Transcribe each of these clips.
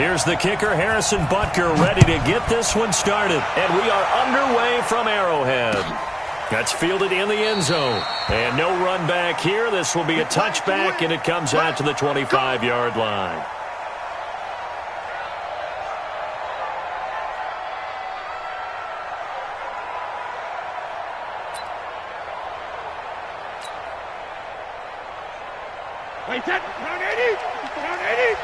Here's the kicker, Harrison Butker, ready to get this one started. And we are underway from Arrowhead. That's fielded in the end zone. And no run back here. This will be a touchback, and it comes out to the 25-yard line. Wait, that, round 80, round 80.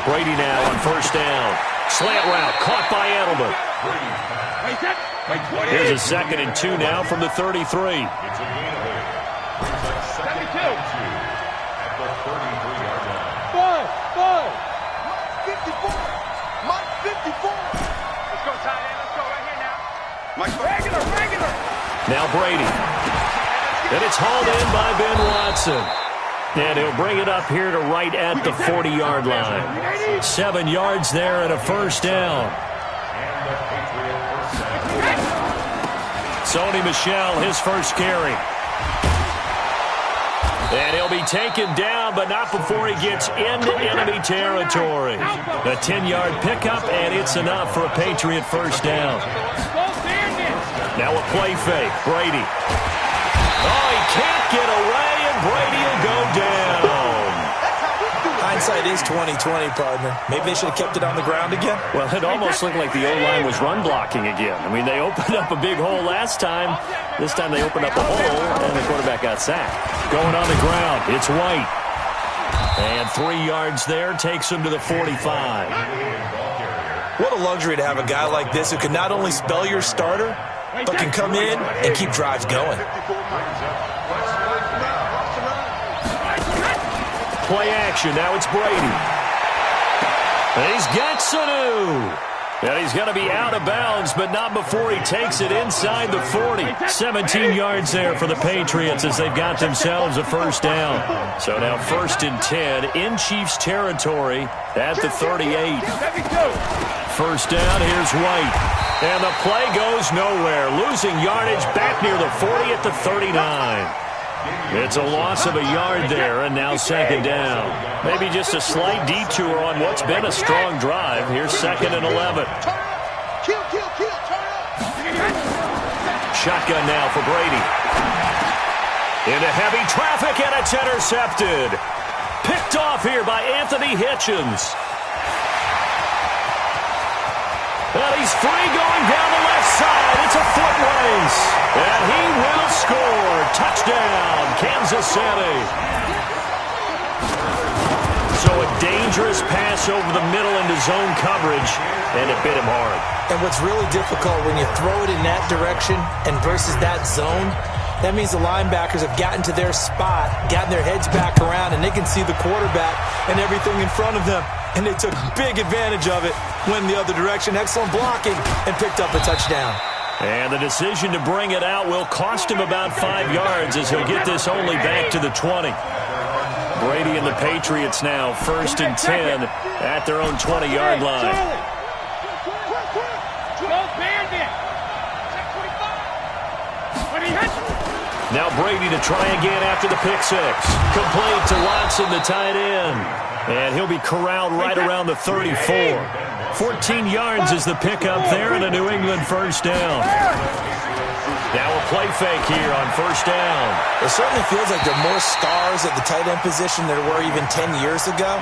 Brady now on first down. Slant route caught by Edelman. Wait, that, wait, 20. Here's a 2nd and 2 now from the 33. It's a gain of 8. 72. At the 33-yard line. Ball. 54. Mike 54. Let's go, tight end. Let's go right here now. Mike Regular. Now Brady. And it's hauled in by Ben Watson. And he'll bring it up here to right at the 40-yard line. 7 yards there and a first down. Sony Michel, his first carry. And he'll be taken down, but not before he gets into enemy territory. A 10-yard pickup, and it's enough for a Patriot first down. Now a play fake. Brady. Oh, he can't get away, and Brady will go down. Hindsight is 20/20, partner. Maybe they should have kept it on the ground again. Well, it almost looked like the O-line was run blocking again. I mean, they opened up a big hole last time. This time they opened up a hole, and the quarterback got sacked. Going on the ground, it's White. And 3 yards there takes him to the 45. What a luxury to have a guy like this who can not only spell your starter, but can come in and keep drives going. Play action. Now it's Brady. And he's got Sanu. And he's going to be out of bounds, but not before he takes it inside the 40. 17 yards there for the Patriots as they've got themselves a first down. So now 1st and 10 in Chiefs territory at the 38. First down, here's White. And the play goes nowhere. Losing yardage back near the 40 at the 39. It's a loss of a yard there, and now 2nd down. Maybe just a slight detour on what's been a strong drive. Here's 2nd and 11. Shotgun now for Brady. Into heavy traffic, and it's intercepted. Picked off here by Anthony Hitchens. And he's free going down the left side. It's a foot race. And he will score. Touchdown, Kansas City. So a dangerous pass over the middle into zone coverage, and it bit him hard. And what's really difficult when you throw it in that direction and versus that zone, that means the linebackers have gotten to their spot, gotten their heads back around, and they can see the quarterback and everything in front of them. And they took big advantage of it, went the other direction, excellent blocking, and picked up a touchdown. And the decision to bring it out will cost him about 5 yards as he'll get this only back to the 20. Brady and the Patriots now 1st and 10 at their own 20-yard line. Now Brady to try again after the pick six. Complete to Watson, the tight end. And he'll be corralled right around the 34. 14 yards is the pickup there, and a New England first down. Now a play fake here on first down. It certainly feels like there are more stars at the tight end position than there were even 10 years ago.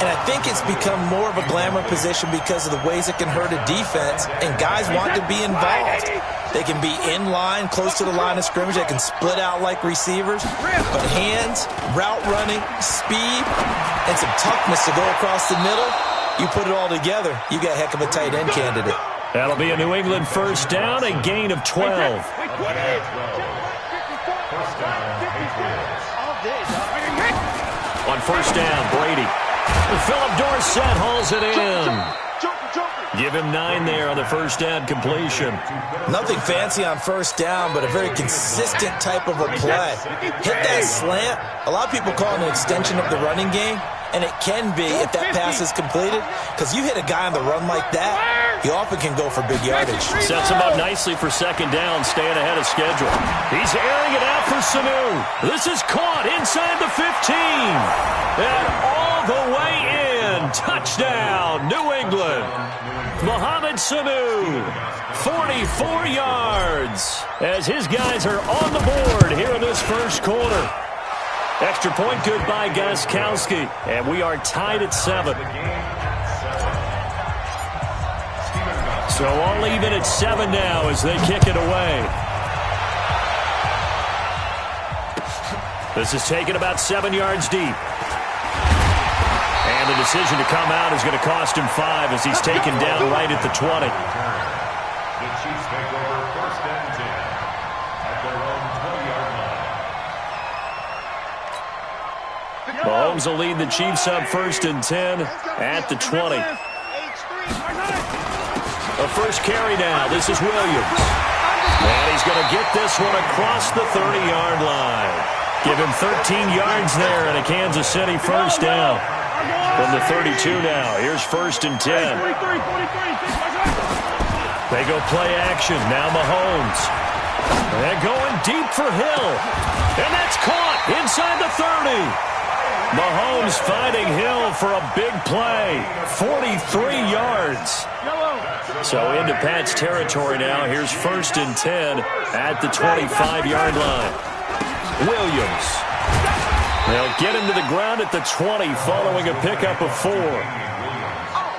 And I think it's become more of a glamour position because of the ways it can hurt a defense, and guys want to be involved. They can be in line, close to the line of scrimmage. They can split out like receivers. But hands, route running, speed, and some toughness to go across the middle, you put it all together, you got a heck of a tight end candidate. That'll be a New England first down, a gain of 12. On first down, Brady. Philip Dorsett hauls it in. Give him 9 there on the first down completion. Nothing fancy on first down, but a very consistent type of a play. Hit that slant. A lot of people call it an extension of the running game, and it can be if that pass is completed, because you hit a guy on the run like that, he often can go for big yardage. Sets him up nicely for second down, staying ahead of schedule. He's airing it out for Sanu. This is caught inside the 15. And all the way in. Touchdown, New England. Mohamed Sanu, 44 yards, as his guys are on the board here in this first quarter. Extra point good by Gostkowski, and we are tied at 7. So all even at 7 now as they kick it away. This is taken about 7 yards deep. And the decision to come out is going to cost him 5 as he's taken down right at the 20. The Chiefs take over first and 10 at their own 20-yard line. Mahomes will lead the Chiefs up first and 10 at the 20. A first carry now. This is Williams. And he's going to get this one across the 30-yard line. Give him 13 yards there and a Kansas City first down. From the 32 now. Here's first and 10. They go play action. Now Mahomes. They're going deep for Hill. And that's caught inside the 30. Mahomes finding Hill for a big play. 43 yards. So into Pat's territory now. Here's first and 10 at the 25-yard line. Williams. They'll get him to the ground at the 20 following a pickup of 4.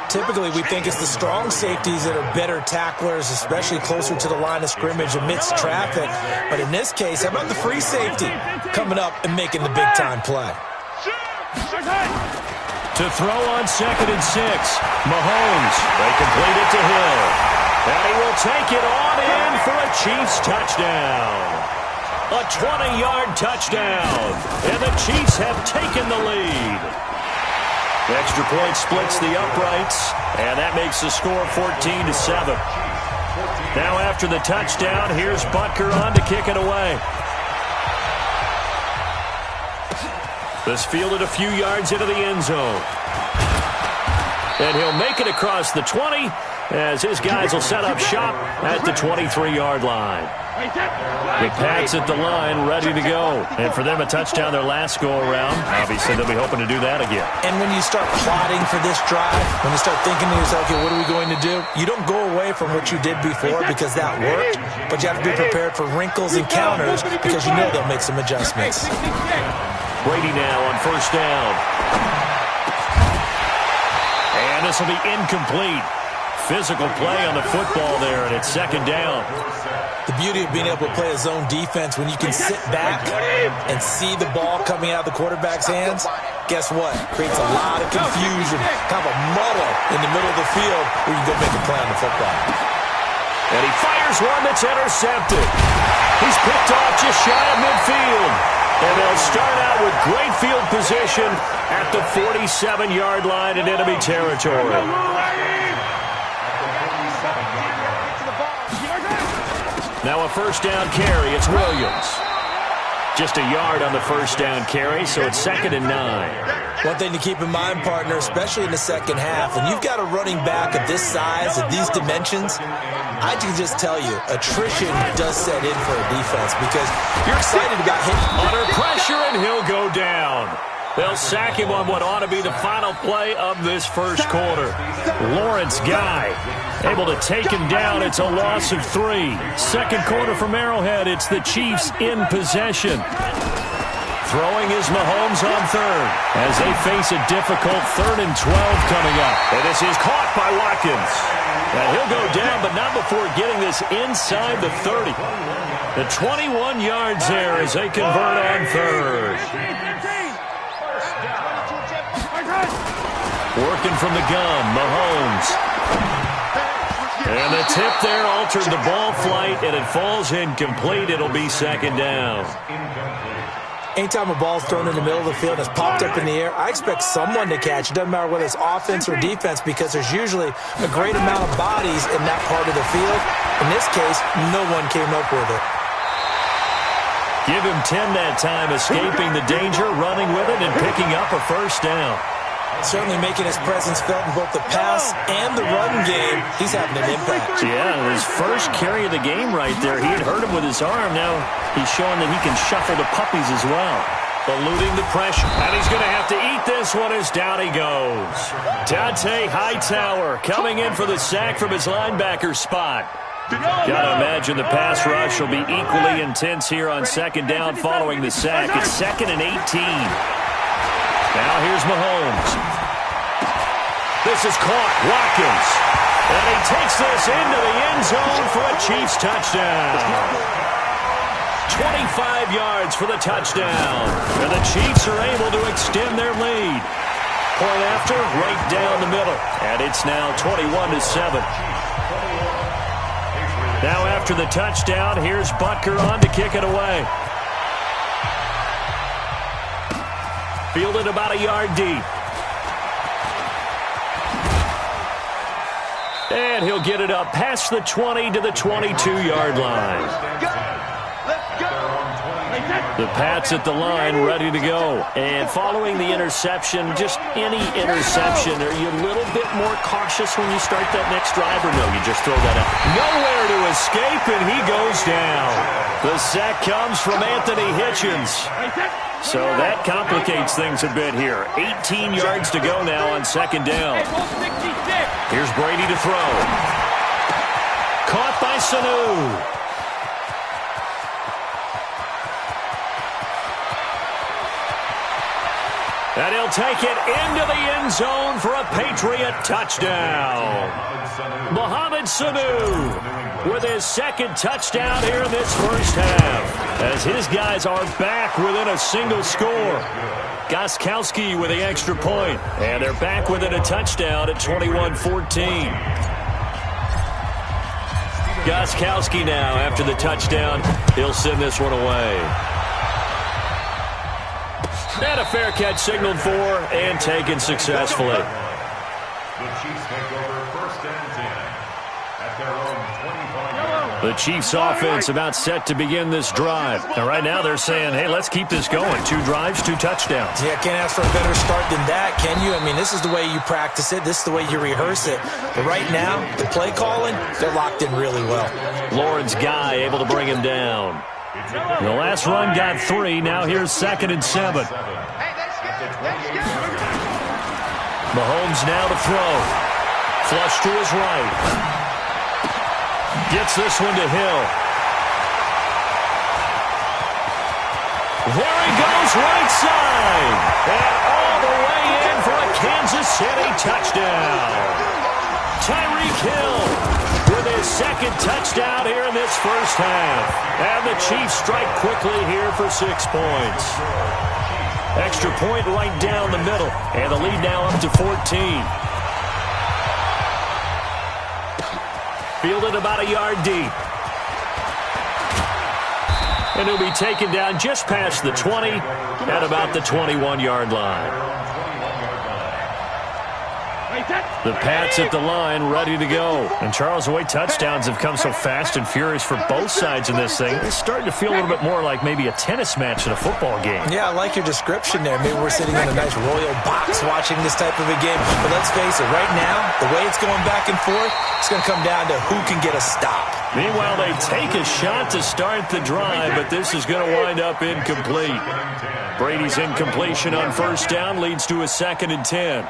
Typically, we think it's the strong safeties that are better tacklers, especially closer to the line of scrimmage amidst traffic. But in this case, how about the free safety coming up and making the big-time play? To throw on second and 6. Mahomes. They complete it to Hill. And he will take it on in for a Chiefs touchdown. A 20-yard touchdown. And the Chiefs have taken the lead. The extra point splits the uprights. And that makes the score 14-7. Now after the touchdown, here's Butker on to kick it away. This fielded a few yards into the end zone. And he'll make it across the 20 as his guys will set up shop at the 23-yard line. The Pats at the line ready to go. And for them, a touchdown their last go-around. Obviously, they'll be hoping to do that again. And when you start plotting for this drive, when you start thinking to yourself, okay, what are we going to do? You don't go away from what you did before because that worked, but you have to be prepared for wrinkles and counters because you know they'll make some adjustments. Brady now on first down. And this will be incomplete. Physical play on the football there, and it's second down. The beauty of being able to play a zone defense when you can sit back and see the ball coming out of the quarterback's hands, guess what? Creates a lot of confusion, kind of a muddle in the middle of the field where you can go make a play on the football. And he fires one that's intercepted. He's picked off just shy of midfield. And they'll start out with great field position at the 47-yard line in enemy territory. Now a first down carry. It's Williams. Just a yard on the first down carry, so it's second and 9. One thing to keep in mind, partner, especially in the second half, when you've got a running back of this size, of these dimensions, I can just tell you, attrition does set in for a defense because you're excited about hitting. Under pressure, and he'll go down. They'll sack him on what ought to be the final play of this first quarter. Lawrence Guy able to take him down. It's a loss of 3. Second quarter from Arrowhead. It's the Chiefs in possession. Throwing is Mahomes on third as they face a difficult 3rd and 12 coming up. And this is caught by Watkins. And he'll go down, but not before getting this inside the 30. The 21 yards there as they convert on third. Working from the gun, Mahomes. And the tip there altered the ball flight, and it falls incomplete. It'll be second down. Anytime a ball's thrown in the middle of the field and it's popped up in the air, I expect someone to catch. It doesn't matter whether it's offense or defense because there's usually a great amount of bodies in that part of the field. In this case, no one came up with it. Give him 10 that time, escaping the danger, running with it, and picking up a first down. Certainly making his presence felt in both the pass and the run game. He's having an impact. Yeah, his first carry of the game right there. He had hurt him with his arm. Now he's showing that he can shuffle the puppies as well. Eluding the pressure. And he's going to have to eat this one as down he goes. Dante Hightower coming in for the sack from his linebacker spot. Got to imagine the pass rush will be equally intense here on second down following the sack. It's 2nd and 18. Now here's Mahomes. This is caught. Watkins. And he takes this into the end zone for a Chiefs touchdown. 25 yards for the touchdown. And the Chiefs are able to extend their lead. Point after, right down the middle. And it's now 21-7. Now after the touchdown, here's Butker on to kick it away. Fielded about a yard deep. And he'll get it up past the 20 to the 22-yard line. The Pats at the line, ready to go. And following the interception, just any interception, are you a little bit more cautious when you start that next drive, or no, you just throw that out? Nowhere to escape, and he goes down. The sack comes from Anthony Hitchens. So that complicates things a bit here. 18 yards to go now on second down. Here's Brady to throw. Caught by Sanu. And he'll take it into the end zone for a Patriot touchdown. Mohamed Sanu with his second touchdown here in this first half, as his guys are back within a single score. Gostkowski with the extra point, and they're back within a touchdown at 21-14. Gostkowski now, after the touchdown, he'll send this one away. And a fair catch signaled for and taken successfully. The Chiefs take over 1st and 10 at their own 25-yard line. The Chiefs offense about set to begin this drive. And right now they're saying, hey, let's keep this going. 2 drives, 2 touchdowns. Yeah, can't ask for a better start than that, can you? I mean, this is the way you practice it. This is the way you rehearse it. But right now, the play calling, they're locked in really well. Lawrence Guy able to bring him down. The last run got 3. Now here's 2nd and 7. Mahomes now to throw. Flush to his right. Gets this one to Hill. There he goes, right side. And all the way in for a Kansas City touchdown. Tyreek Hill with his second touchdown here in this first half. And the Chiefs strike quickly here for 6 points. Extra point right down the middle. And the lead now up to 14. Fielded about a yard deep. And he'll be taken down just past the 20 at about the 21-yard line. The Pats at the line, ready to go. And Charles, the way touchdowns have come so fast and furious for both sides in this thing, it's starting to feel a little bit more like maybe a tennis match in a football game. Yeah, I like your description there. Maybe we're sitting in a nice royal box watching this type of a game. But let's face it, right now, the way it's going back and forth, it's going to come down to who can get a stop. Meanwhile, they take a shot to start the drive, but this is going to wind up incomplete. Brady's incompletion on first down leads to a 2nd and 10.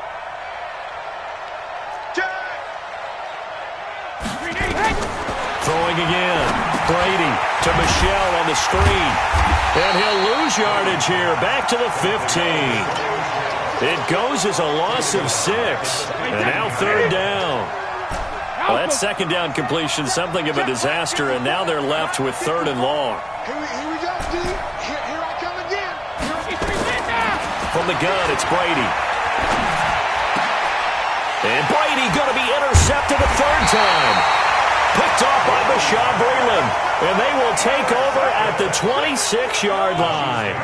Throwing again. Brady to Michelle on the screen. And he'll lose yardage here. Back to the 15. It goes as a loss of 6. And now 3rd down. Well, that second down completion, something of a disaster. And now they're left with 3rd and long. Here we go, D. Here I come again. From the gun, it's Brady. And Brady going to be intercepted a 3rd time. Picked off by Bashaud Breeland. And they will take over at the 26-yard line.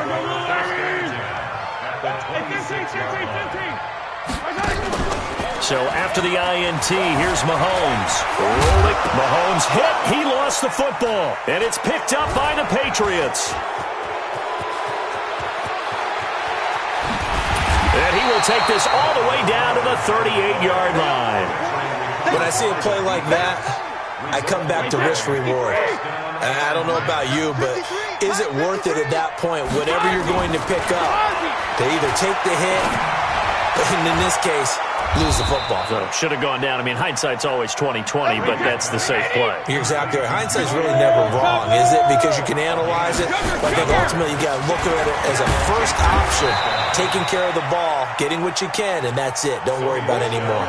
So after the INT, here's Mahomes. Rolling. Mahomes hit. He lost the football. And it's picked up by the Patriots. And he will take this all the way down to the 38-yard line. When I see a play like that, I come back to risk reward. I don't know about you, but is it worth it at that point, whatever you're going to pick up, to either take the hit, and in this case, lose the football? So should have gone down. I mean, hindsight's always 20/20, but that's the safe play. You're exactly right. Hindsight's really never wrong, is it? Because you can analyze it. But I think ultimately you got to look at it as a first option, taking care of the ball, getting what you can, and that's it. Don't worry about any more.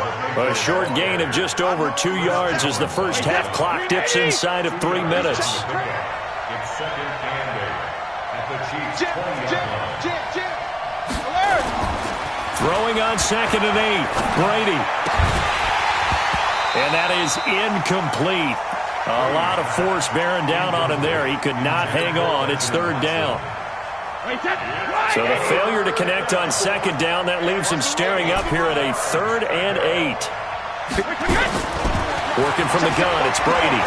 A short gain of just over 2 yards as the first half clock dips inside of 3 minutes. It's second and 8 at the Chiefs' 20-yard line. Throwing on 2nd and 8. Brady. And that is incomplete. A lot of force bearing down on him there. He could not hang on. It's 3rd down. So the failure to connect on 2nd down, that leaves him staring up here at a 3rd and 8. Working from the gun, it's Brady.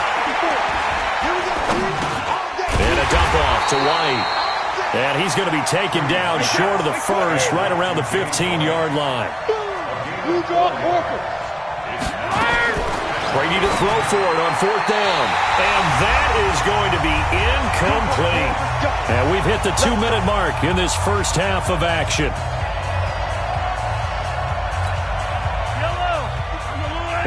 And a dump off to White. And he's going to be taken down short of the first, right around the 15-yard line. Brady to throw for it on 4th down. And that is going to be incomplete. And we've hit the 2-minute mark in this first half of action.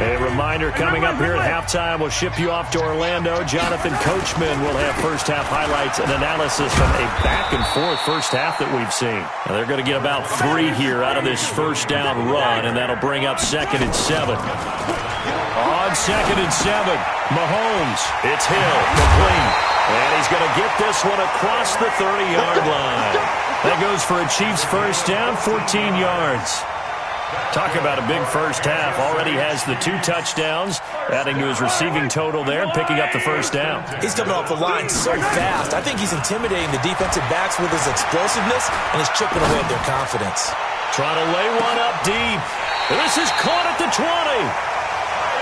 A reminder, coming up here at halftime, we'll ship you off to Orlando. Jonathan Coachman will have first-half highlights and analysis from a back-and-forth first half that we've seen. Now, they're going to get about 3 here out of this first down run, and that'll bring up 2nd and 7. On 2nd and 7, Mahomes. It's Hill, complete. And he's going to get this one across the 30-yard line. That goes for a Chiefs first down, 14 yards. Talk about a big first half. Already has the 2 touchdowns, adding to his receiving total there and picking up the first down. He's coming off the line so fast. I think he's intimidating the defensive backs with his explosiveness, and he's chipping away at their confidence. Trying to lay one up deep. This is caught at the 20.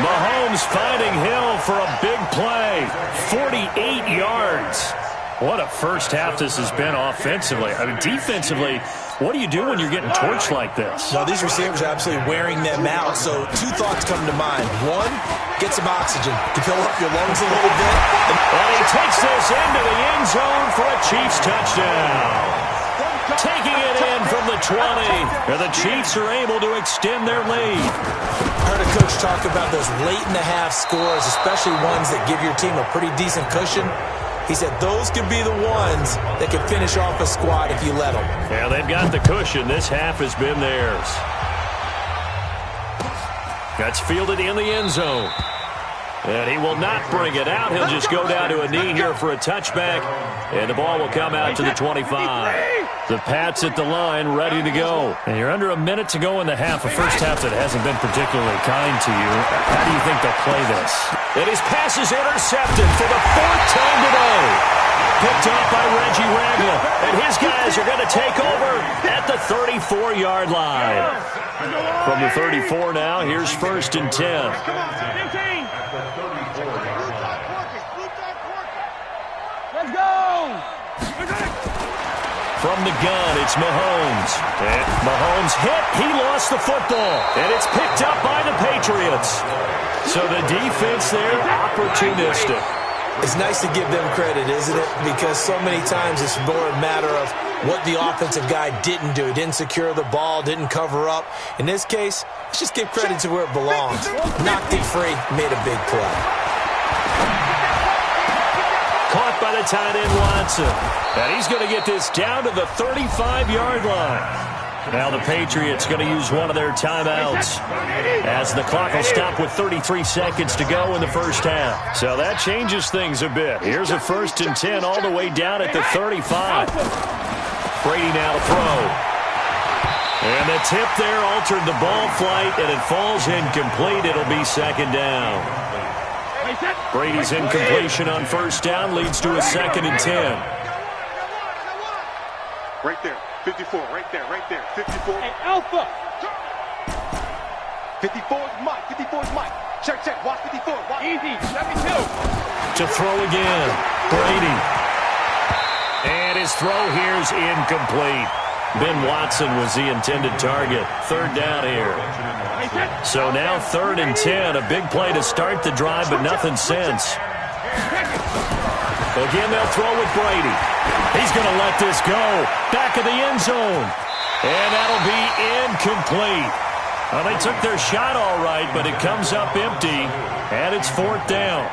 Mahomes finding Hill for a big play. 48 yards. What a first half this has been offensively. I mean, defensively, what do you do when you're getting torched like this? No, these receivers are absolutely wearing them out. So 2 thoughts come to mind. 1, get some oxygen to fill up your lungs a little bit. And he takes this into the end zone for a Chiefs touchdown. Taking it in from the 20. And the Chiefs are able to extend their lead. I heard a coach talk about those late-in-the-half scores, especially ones that give your team a pretty decent cushion. He said those could be the ones that can finish off a squad if you let them. Yeah, they've got the cushion. This half has been theirs. That's fielded in the end zone. And he will not bring it out. He'll just go down to a knee here for a touchback. And the ball will come out to the 25. The Pats at the line, ready to go. And you're under a minute to go in the half. A first half that hasn't been particularly kind to you. How do you think they'll play this? And his pass is intercepted for the 4th time today. Picked off by Reggie Ragland. And his guys are going to take over at the 34-yard line. From the 34 now, here's 1st and 10. Let's go! From the gun, it's Mahomes. And Mahomes hit. He lost the football. And it's picked up by the Patriots. So the defense there, opportunistic. It's nice to give them credit, isn't it? Because so many times it's more a matter of what the offensive guy didn't do. He didn't secure the ball, didn't cover up. In this case, let's just give credit to where it belongs. Knocked it free, made a big play. Caught by the tight end Watson. And he's going to get this down to the 35-yard line. Now the Patriots going to use one of their timeouts as the clock will stop with 33 seconds to go in the first half. So that changes things a bit. Here's a 1st and 10 all the way down at the 35. Brady now to throw. And the tip there altered the ball flight, and it falls incomplete. It'll be 2nd down. Brady's incompletion on 1st down leads to a 2nd and 10. Right there. 54, right there, 54. Hey, Alpha! 54 is Mike, 54 is Mike. Check, watch 54, watch. Easy, 72. To throw again, Brady. And his throw here is incomplete. Ben Watson was the intended target. Third down here. So now 3rd and 10. A big play to start the drive, but nothing since. Again, they'll throw with Brady. He's going to let this go. Back of the end zone. And that'll be incomplete. Well, they took their shot all right, but it comes up empty, and it's 4th down.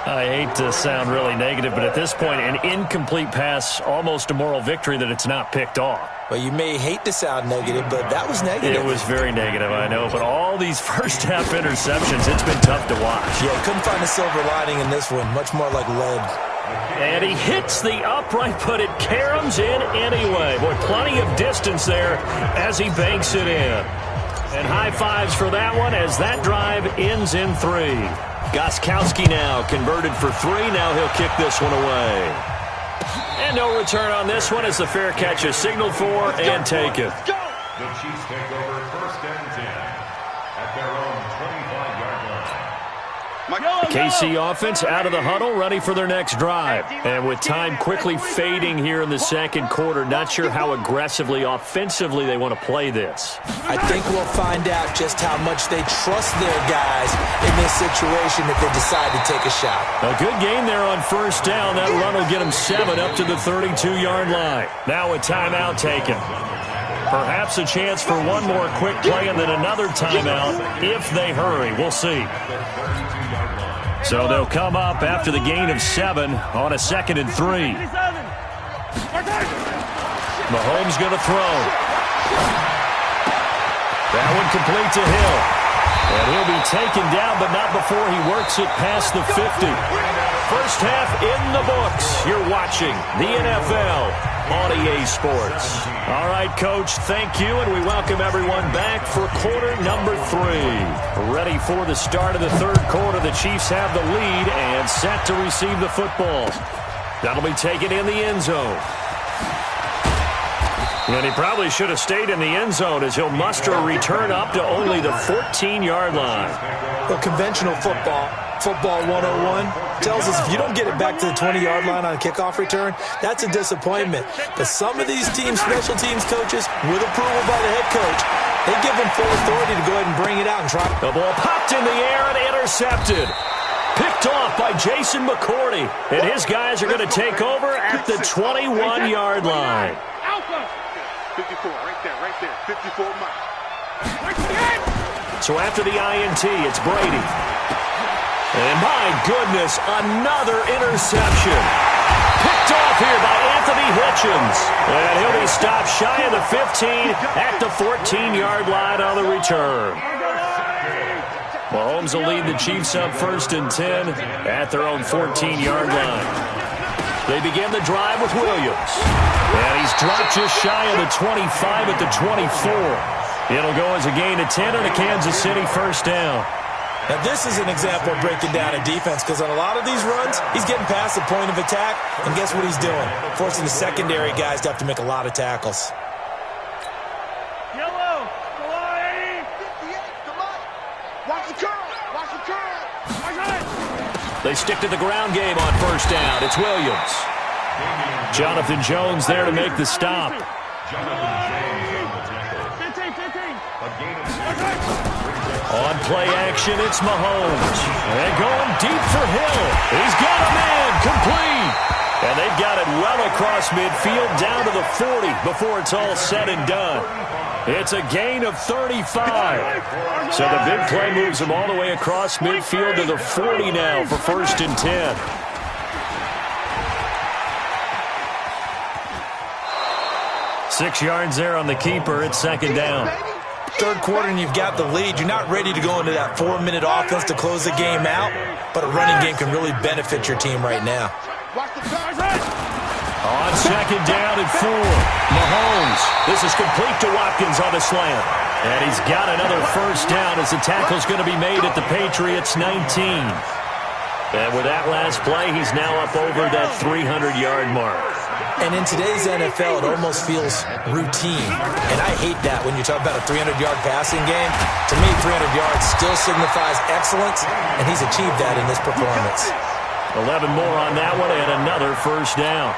I hate to sound really negative, but at this point, an incomplete pass, almost a moral victory that it's not picked off. Well, you may hate to sound negative, but that was negative. It was very negative, I know. But all these first-half interceptions, it's been tough to watch. Yeah, couldn't find a silver lining in this one. Much more like lead. And he hits the upright, but it caroms in anyway. Boy, plenty of distance there as he banks it in. And high fives for that one as that drive ends in 3. Gostkowski now converted for 3. Now he'll kick this one away. And no return on this one as the fair catch is signaled for and taken. The Chiefs take over 1st and 10 at their own 25-yard line. KC offense out of the huddle, ready for their next drive. And with time quickly fading here in the second quarter, not sure how aggressively, offensively they want to play this. I think we'll find out just how much they trust their guys in this situation if they decide to take a shot. A good gain there on 1st down. That run will get them 7 up to the 32-yard line. Now a timeout taken. Perhaps a chance for one more quick play and then another timeout if they hurry. We'll see. So they'll come up after the gain of 7 on a 2nd and 3. Mahomes going to throw. That one complete to Hill. And he'll be taken down, but not before he works it past the 50. First half in the books. You're watching the NFL on EA Sports. All right, Coach, thank you, and we welcome everyone back for quarter number 3. Ready for the start of the 3rd quarter. The Chiefs have the lead and set to receive the football. That'll be taken in the end zone. And he probably should have stayed in the end zone as he'll muster a return up to only the 14-yard line. Well, conventional football 101, tells us if you don't get it back to the 20-yard line on a kickoff return, that's a disappointment. But some of these teams, special teams coaches, with approval by the head coach, they give them full authority to go ahead and bring it out and try. The ball popped in the air and intercepted. Picked off by Jason McCourty. And his guys are going to take over at the 21-yard line. 54, right there, 54 Mike. So after the INT, it's Brady. And my goodness, another interception. Picked off here by Anthony Hitchens. And he'll be stopped shy of the 15 at the 14-yard line on the return. Mahomes will lead the Chiefs up 1st and 10 at their own 14-yard line. They begin the drive with Williams. And he's dropped just shy of the 25 at the 24. It'll go as a gain of 10 and a Kansas City 1st down. Now, this is an example of breaking down a defense because on a lot of these runs, he's getting past the point of attack, and guess what he's doing? Forcing the secondary guys to have to make a lot of tackles. Yellow, come on, 58, come on. Watch the curl, watch the curl. They stick to the ground game on 1st down. It's Williams. Jonathan Jones there to make the stop. On play action, it's Mahomes. And going deep for Hill. He's got a man complete. And they've got it well across midfield down to the 40 before it's all said and done. It's a gain of 35. So the big play moves him all the way across midfield to the 40 now for 1st and 10. Six yards there on the keeper. It's 2nd down. 3rd quarter and you've got the lead. You're not ready to go into that 4-minute offense to close the game out, but a running game can really benefit your team right now. On 2nd down and 4. Mahomes. This is complete to Watkins on the slant. And he's got another 1st down as the tackle's going to be made at the Patriots 19. And with that last play, he's now up over that 300-yard mark. And in today's NFL, it almost feels routine. And I hate that when you talk about a 300-yard passing game. To me, 300 yards still signifies excellence, and he's achieved that in this performance. 11 more on that one and another 1st down.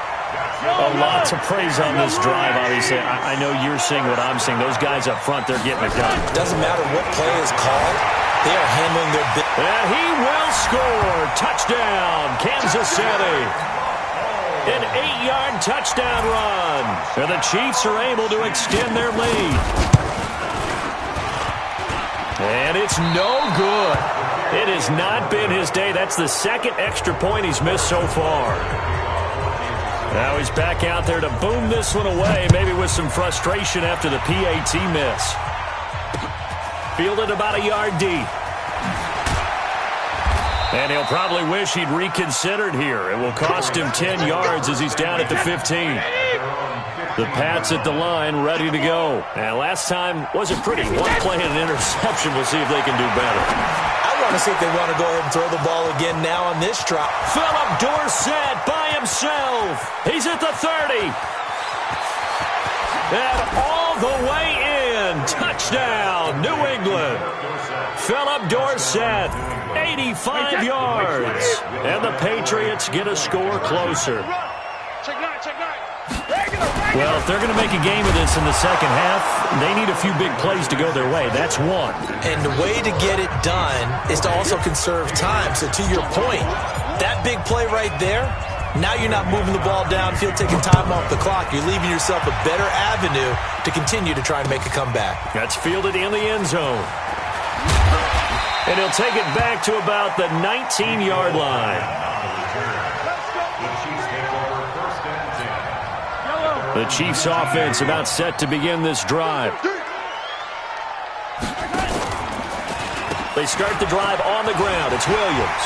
A lot to praise on this drive, obviously. I know you're seeing what I'm seeing. Those guys up front, they're getting it done. Doesn't matter what play is called. They are handling their business. And he will score. Touchdown, Kansas City. An 8-yard touchdown run. And the Chiefs are able to extend their lead. And it's no good. It has not been his day. That's the second extra point he's missed so far. Now he's back out there to boom this one away, maybe with some frustration after the PAT miss. Fielded about a yard deep. And he'll probably wish he'd reconsidered here. It will cost him 10 yards as he's down at the 15. The Pats at the line, ready to go. And last time wasn't pretty. One play and an interception. We'll see if they can do better. I want to see if they want to go ahead and throw the ball again now on this drop. Philip Dorsett by himself. He's at the 30. And all the way in. Touchdown, New England. Philip Dorsett, 85 yards. And the Patriots get a score closer. Well, if they're going to make a game of this in the second half, they need a few big plays to go their way. That's one. And the way to get it done is to also conserve time. So to your point, that big play right there, now you're not moving the ball downfield, taking time off the clock. You're leaving yourself a better avenue to continue to try and make a comeback. That's fielded in the end zone. And he'll take it back to about the 19-yard line. The Chiefs offense about set to begin this drive. They start the drive on the ground. It's Williams.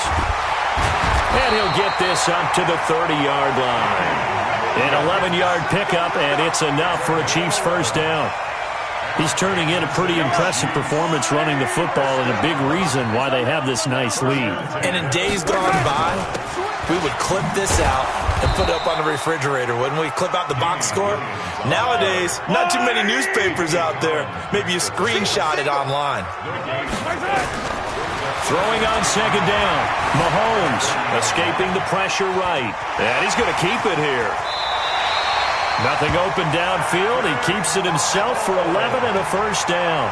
And he'll get this up to the 30-yard line. An 11-yard pickup, and it's enough for a Chiefs first down. He's turning in a pretty impressive performance running the football, and a big reason why they have this nice lead. And in days gone by, we would clip this out and put it up on the refrigerator, wouldn't we? Clip out the box score. Nowadays, not too many newspapers out there. Maybe you screenshot it online. Throwing on second down. Mahomes escaping the pressure right. And he's going to keep it here. Nothing open downfield. He keeps it himself for 11 and a first down.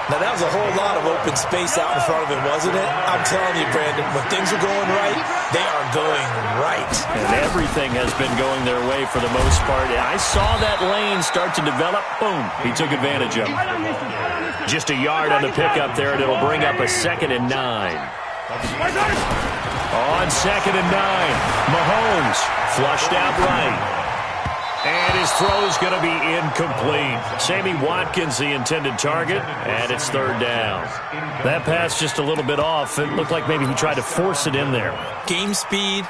Now, that was a whole lot of open space out in front of him, wasn't it? I'm telling you, Brandon, when things are going right, they are going right. And everything has been going their way for the most part. I saw that lane start to develop. Boom. He took advantage of it. Just a yard on the pickup there, and it'll bring up a 2nd and 9. On 2nd and 9, Mahomes flushed out right. And his throw is going to be incomplete. Sammy Watkins, the intended target, and it's third down. That pass just a little bit off. It looked like maybe he tried to force it in there. Game speed,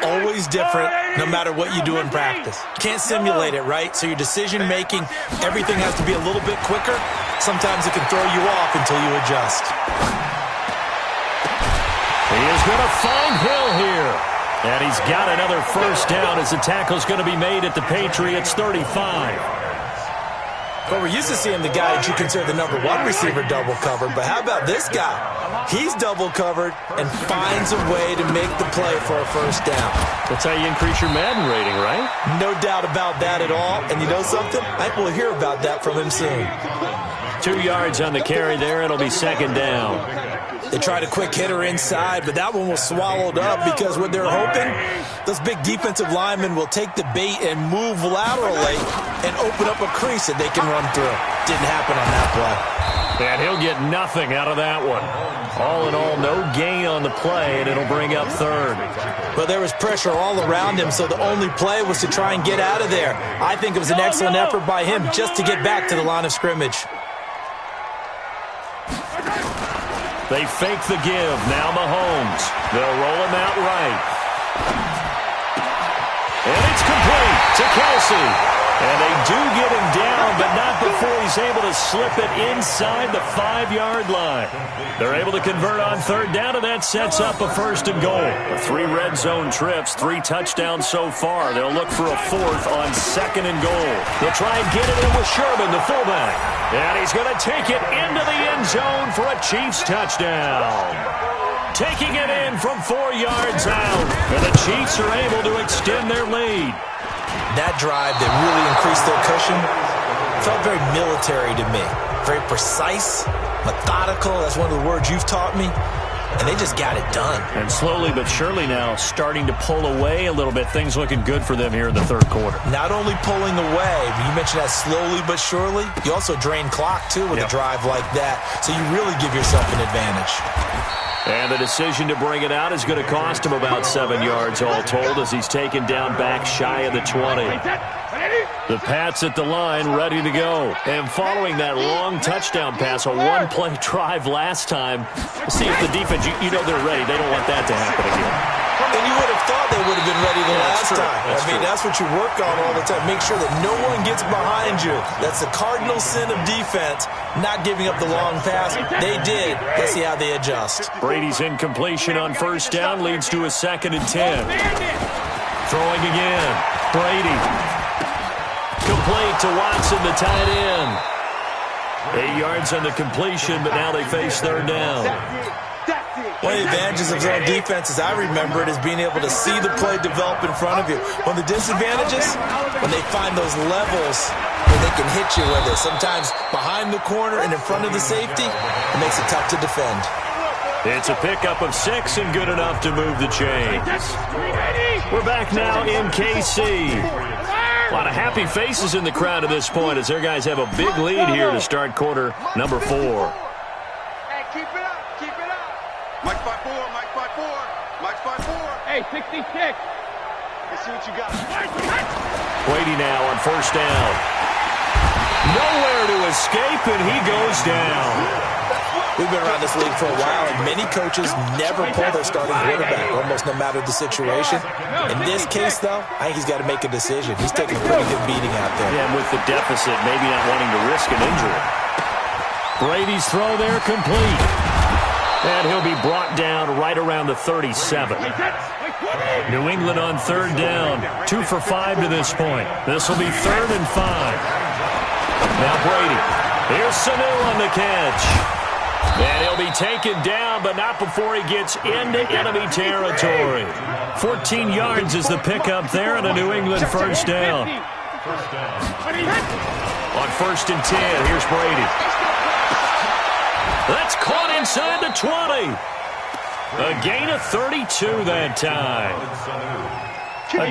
always different, no matter what you do in practice. Can't simulate it, right? So your decision-making, everything has to be a little bit quicker. Sometimes it can throw you off until you adjust. He is going to find Hill here. And he's got another first down as the tackle's going to be made at the Patriots 35. Well, we're used to seeing the guy that you consider the number one receiver double covered, but how about this guy? He's double covered and finds a way to make the play for a first down. That's how you increase your Madden rating, right? No doubt about that at all. And you know something? I think we'll hear about that from him soon. 2 yards on the carry there. It'll be second down. They tried a quick hitter inside, but that one was swallowed up because what they're hoping, those big defensive linemen will take the bait and move laterally and open up a crease that they can run through. Didn't happen on that play. And he'll get nothing out of that one. All in all, no gain on the play, and it'll bring up third. Well, there was pressure all around him, so the only play was to try and get out of there. I think it was an excellent effort by him just to get back to the line of scrimmage. They fake the give. Now Mahomes. They'll roll him out right. And it's complete to Kelsey. And they do get him down, but not before he's able to slip it inside the 5-yard line. They're able to convert on third down, and that sets up a first and goal. 3 red zone trips, 3 touchdowns so far. They'll look for a 4th on second and goal. They'll try and get it in with Sherman, the fullback. And he's going to take it into the end zone for a Chiefs touchdown. Taking it in from 4 yards out. And the Chiefs are able to extend their lead. That drive that really increased their cushion felt very military to me. Very precise, methodical. That's one of the words you've taught me. And they just got it done. And slowly but surely now starting to pull away a little bit. Things looking good for them here in the third quarter. Not only pulling away, you mentioned that slowly but surely, you also drain clock, too, with a drive like that. So you really give yourself an advantage. And the decision to bring it out is going to cost him about 7 yards all told as he's taken down back shy of the 20. The Pats at the line ready to go. And following that long touchdown pass, a one-play drive last time, see if the defense, you know they're ready. They don't want that to happen again. And you would have thought they would have been ready the last time. That's what you work on all the time. Make sure that no one gets behind you. That's the cardinal sin of defense, not giving up the long pass. They did. Let's see how they adjust. Brady's incompletion on first down leads to a 2nd and 10. Throwing again. Brady. Complete to Watson, the tight end. 8 yards on the completion, but now they face third down. One of the advantages of zone defense, as I remember it, is being able to see the play develop in front of you. One of the disadvantages, when they find those levels where they can hit you with it, sometimes behind the corner and in front of the safety, it makes it tough to defend. It's a pickup of 6 and good enough to move the chains. We're back now in KC. A lot of happy faces in the crowd at this point as their guys have a big lead here to start quarter number 4. Hey, keep it up, keep it up. Mike 5-4, Mike 5-4, Mike 5-4. Hey, 66. Let's see what you got. Brady now on first down. Nowhere to escape, and he goes down. We've been around this league for a while, and many coaches never pull their starting quarterback, almost no matter the situation. In this case, though, I think he's got to make a decision. He's taking a pretty good beating out there. Yeah, and with the deficit, maybe not wanting to risk an injury. Brady's throw there complete. And he'll be brought down right around the 37. New England on third down. 2 for 5 to this point. This will be 3rd and 5. Now Brady. Here's Sanu on the catch. And he'll be taken down, but not before he gets into enemy territory. 14 yards is the pickup there and a New England first down. On 1st and 10, here's Brady. That's caught inside the 20. A gain of 32 that time.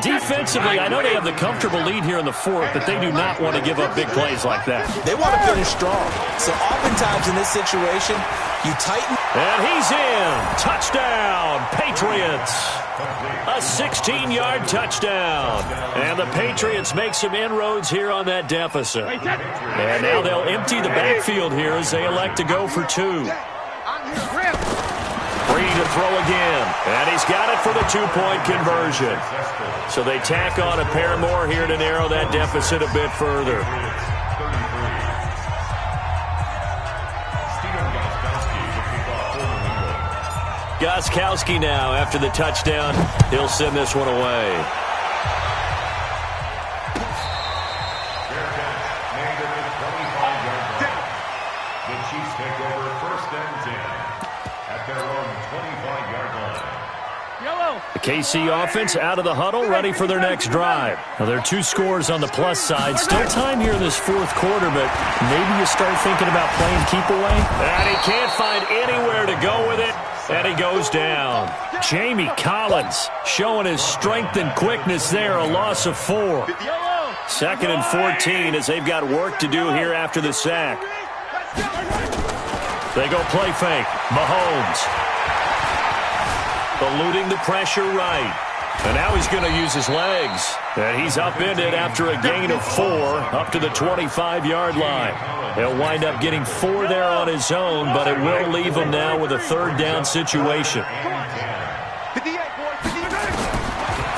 Defensively, I know they have the comfortable lead here in the 4th, but they do not want to give up big plays like that. They want to finish strong. So oftentimes in this situation, you tighten. And he's in. Touchdown, Patriots. A 16-yard touchdown. And the Patriots make some inroads here on that deficit. And now they'll empty the backfield here as they elect to go for 2. Brady to throw again. And he's got it for the 2-point conversion. So they tack on a pair more here to narrow that deficit a bit further. Gostkowski now after the touchdown. He'll send this one away. The KC offense out of the huddle, ready for their next drive. Now, there are 2 scores on the plus side. Still time here in this 4th quarter, but maybe you start thinking about playing keep away. And he can't find anywhere to go with it, and he goes down. Jamie Collins showing his strength and quickness there, a loss of 4. 2nd and 14 as they've got work to do here after the sack. They go play fake. Mahomes. Eluding the pressure right. And now he's going to use his legs. And he's upended after a gain of 4 up to the 25-yard line. He'll wind up getting 4 there on his own, but it will leave him now with a 3rd down situation.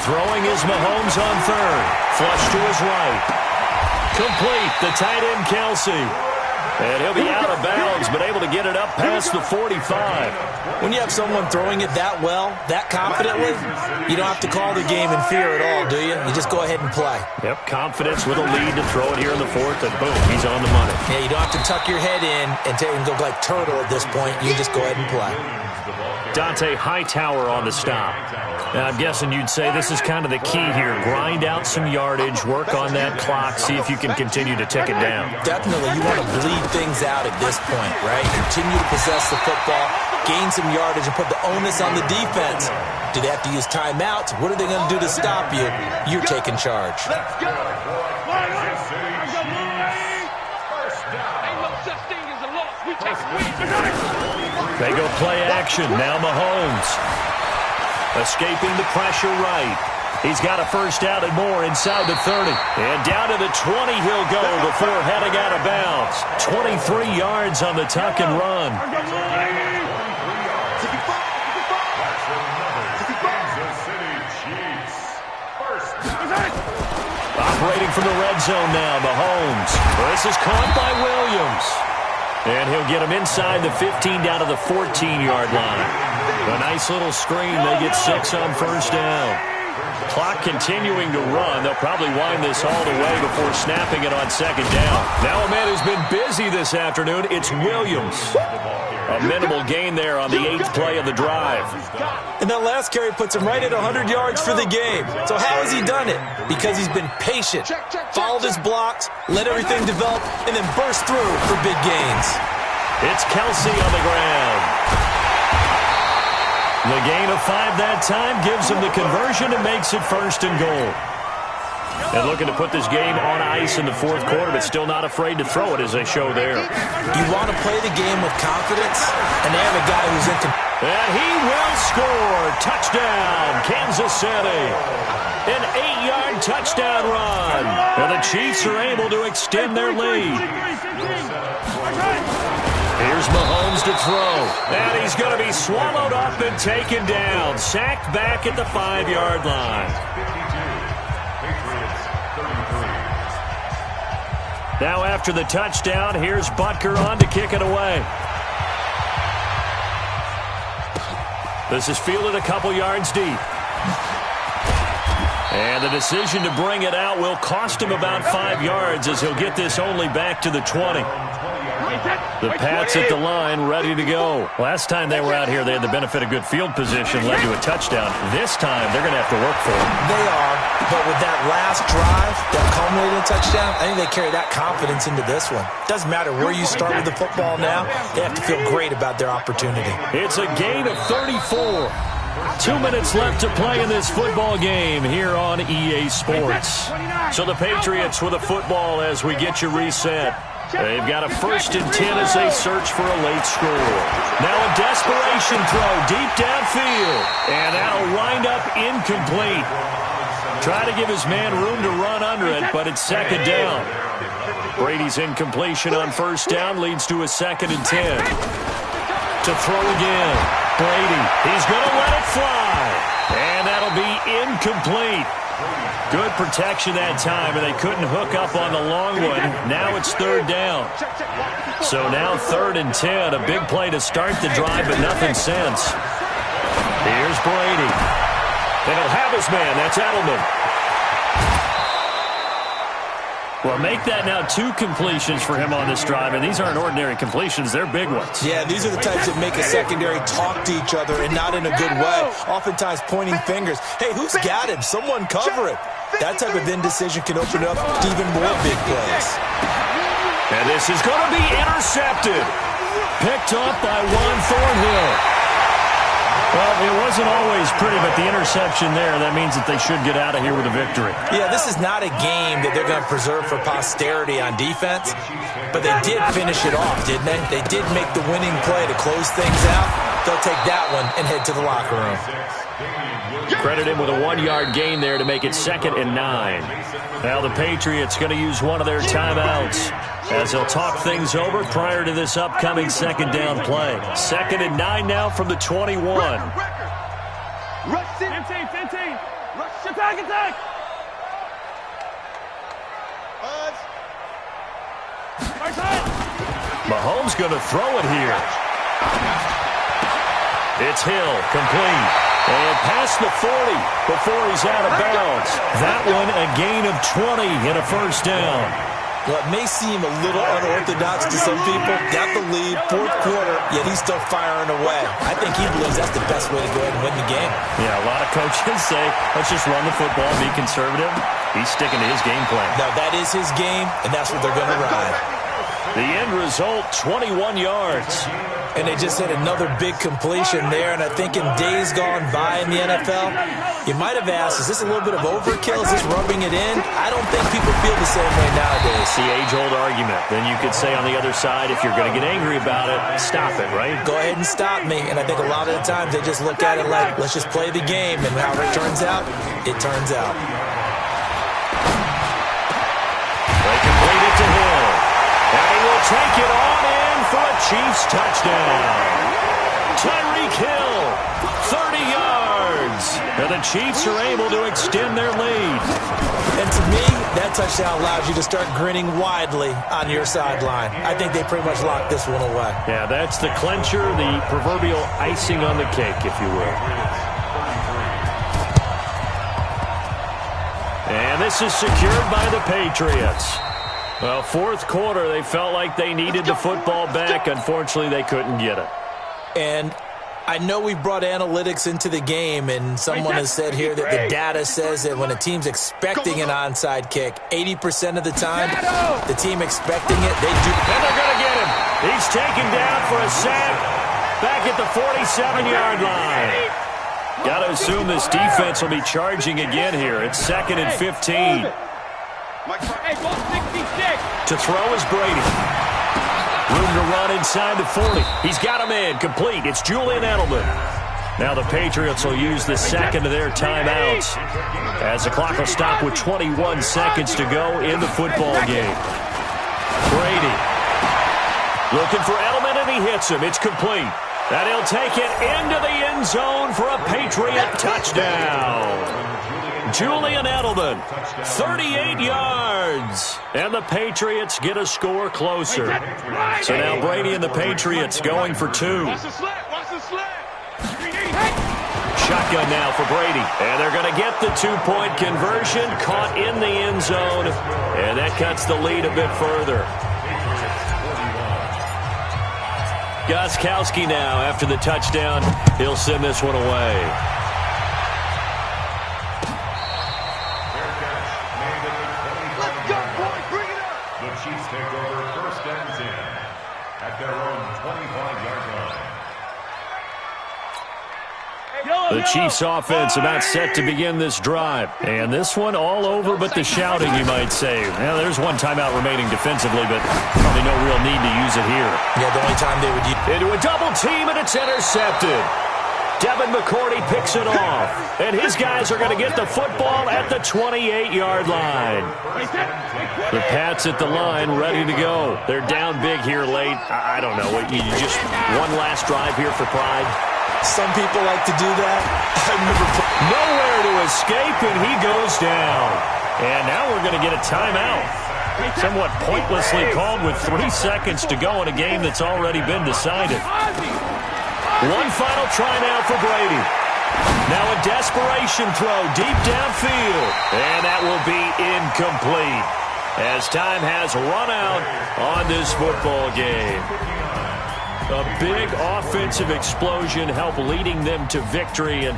Throwing is Mahomes on 3rd. Flush to his right. Complete. The tight end, Kelsey. And he'll be out of bounds, but able to get it up past the 45. When you have someone throwing it that well, that confidently, you don't have to call the game in fear at all, do you? You just go ahead and play. Yep, confidence with a lead to throw it here in the 4th, and boom, he's on the money. Yeah, you don't have to tuck your head in and go like turtle at this point. You just go ahead and play. Dante Hightower on the stop. Now, I'm guessing you'd say this is kind of the key here. Grind out some yardage, work on that clock, see if you can continue to tick it down. Definitely. You want to bleed things out at this point, right? Continue to possess the football, gain some yardage, and put the onus on the defense. Do they have to use timeouts? What are they going to do to stop you? You're taking charge. Let's go. Ain't no such thing as a loss. We take wins. They go play action. Now Mahomes. Escaping the pressure right. He's got a first down and more inside the 30. And down to the 20 he'll go before heading out of bounds. 23 yards on the tuck and run. Operating from the red zone now, Mahomes. This is caught by Williams. And he'll get him inside the 15 down to the 14-yard line. A nice little screen. They get 6 on first down. Clock continuing to run. They'll probably wind this all the way before snapping it on second down. Now a man who's been busy this afternoon, it's Williams. A minimal gain there on the 8th play of the drive. And that last carry puts him right at 100 yards for the game. So how has he done it? Because he's been patient, followed his blocks, let everything develop, and then burst through for big gains. It's Kelsey on the ground. The gain of 5 that time gives him the conversion and makes it first and goal. And looking to put this game on ice in the fourth quarter, but still not afraid to throw it as they show there. You want to play the game with confidence, and they have a guy who's in control. And he will score. Touchdown, Kansas City. An 8-yard touchdown run. And the Chiefs are able to extend their lead. Here's Mahomes to throw. And he's going to be swallowed up and taken down. Sacked back at the 5-yard line. Now after the touchdown, here's Butker on to kick it away. This is fielded a couple yards deep. And the decision to bring it out will cost him about 5 yards as he'll get this only back to the 20. The Pats at the line, ready to go. Last time they were out here, they had the benefit of good field position, led to a touchdown. This time, they're going to have to work for it. They are, but with that last drive, that culminating touchdown, I think they carry that confidence into this one. Doesn't matter where you start with the football now, they have to feel great about their opportunity. It's a gain of 34. 2 minutes left to play in this football game here on EA Sports. So the Patriots with a football as we get you reset. They've got a 1st and 10 as they search for a late score. Now a desperation throw deep downfield. And that'll wind up incomplete. Try to give his man room to run under it, but it's second down. Brady's incompletion on first down leads to a 2nd and 10. To throw again. Brady, he's going to let it fly. And that'll be incomplete. Good protection that time, and they couldn't hook up on the long one. Now it's 3rd down. So now 3rd and 10. A big play to start the drive, but nothing since. Here's Brady. And he'll have his man. That's Edelman. Well, make that now 2 completions for him on this drive, and these aren't ordinary completions. They're big ones. Yeah, these are the types that make a secondary talk to each other and not in a good way, oftentimes pointing fingers. Hey, who's got him? Someone cover it. That type of indecision can open up to even more big plays. And this is going to be intercepted. Picked up by Juan Thornhill. Well, it wasn't always pretty, but the interception there, that means that they should get out of here with a victory. Yeah, this is not a game that they're going to preserve for posterity on defense, but they did finish it off, didn't they? They did make the winning play to close things out. They'll take that one and head to the locker room. Credit him with a 1-yard gain there to make it 2nd and 9. Now the Patriots going to use one of their timeouts as they'll talk things over prior to this upcoming 2nd down play. 2nd and 9 now from the 21. Rush 15. Rush attack. Mahomes going to throw it here. It's Hill, complete. And past the 40 before he's out of bounds. That one a gain of 20 and a first down. What may seem a little unorthodox to some people, got the lead, fourth quarter, yet he's still firing away. I think he believes that's the best way to go ahead and win the game. Yeah, a lot of coaches say, let's just run the football, be conservative. He's sticking to his game plan. Now, that is his game, and that's what they're going to ride. The end result, 21 yards. And they just hit another big completion there. And I think in days gone by in the NFL, you might have asked, is this a little bit of overkill? Is this rubbing it in? I don't think people feel the same way nowadays. The age-old argument. Then you could say on the other side, if you're going to get angry about it, stop it, right? Go ahead and stop me. And I think a lot of the times they just look at it like, let's just play the game. And however it turns out, it turns out. They complete it to Hill. And he will take it on in for a Chiefs touchdown. Tyreek Hill, 30 yards. And the Chiefs are able to extend their lead. And to me, that touchdown allows you to start grinning widely on your sideline. I think they pretty much locked this one away. Yeah, that's the clincher, the proverbial icing on the cake, if you will. And this is secured by the Patriots. Well, fourth quarter, they felt like they needed the football back. Unfortunately, they couldn't get it. And I know we brought analytics into the game, and someone has said here that the data says that when a team's expecting an onside kick, 80% of the time, the team expecting it, they do. And they're going to get him. He's taken down for a sack back at the 47-yard line. Got to assume this defense will be charging again here. It's 2nd and 15. To throw is Brady. Room to run inside the 40. He's got him in. Complete. It's Julian Edelman. Now the Patriots will use the second of their timeouts as the clock will stop with 21 seconds to go in the football game. Brady looking for Edelman, and he hits him. It's complete. And he'll take it into the end zone for a Patriot touchdown. Julian Edelman, 38 yards. And the Patriots get a score closer. So now Brady and the Patriots going for two. Shotgun now for Brady. And they're going to get the two-point conversion, caught in the end zone. And that cuts the lead a bit further. Gostkowski now after the touchdown. He'll send this one away. The Chiefs offense about set to begin this drive. And this one all over but the shouting, you might say. Now, there's one timeout remaining defensively, but probably no real need to use it here. Yeah, the only time they would use into a double team, and it's intercepted. Devin McCourty picks it off. And his guys are going to get the football at the 28-yard line. The Pats at the line, ready to go. They're down big here late. I don't know. You just one last drive here for pride. Some people like to do that. Nowhere to escape, and he goes down. And now we're going to get a timeout. Somewhat pointlessly called with 3 seconds to go in a game that's already been decided. One final try now for Brady. Now a desperation throw deep downfield. And that will be incomplete as time has run out on this football game. A big offensive explosion helped leading them to victory. And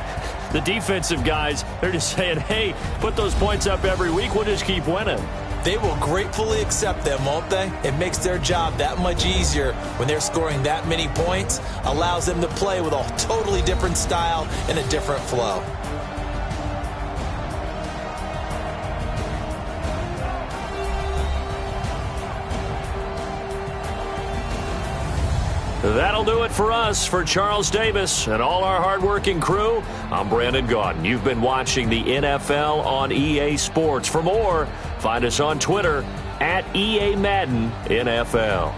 the defensive guys, they're just saying, hey, put those points up every week. We'll just keep winning. They will gratefully accept them, won't they? It makes their job that much easier when they're scoring that many points. Allows them to play with a totally different style and a different flow. That'll do it for us. For Charles Davis and all our hardworking crew, I'm Brandon Gaudin. You've been watching the NFL on EA Sports. For more, find us on Twitter at EA Madden NFL.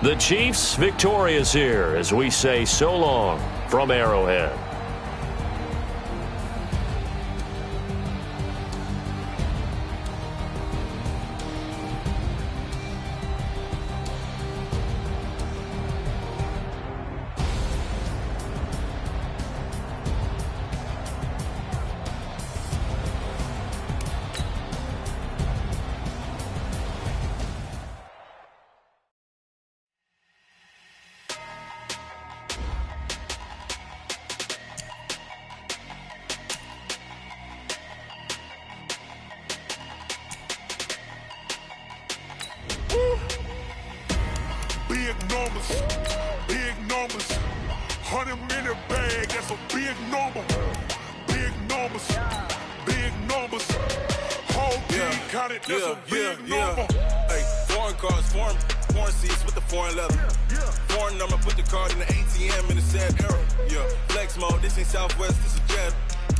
The Chiefs victorious here as we say so long from Arrowhead. big numbers, big numbers. 100-minute bag, that's a big number. Big numbers, big numbers. Whole team counted, that's a big number. Hey, foreign cars, foreign seats with the foreign leather. Foreign number, put the card in the ATM in the sad era. Yeah, flex mode, this ain't Southwest, this is Jet.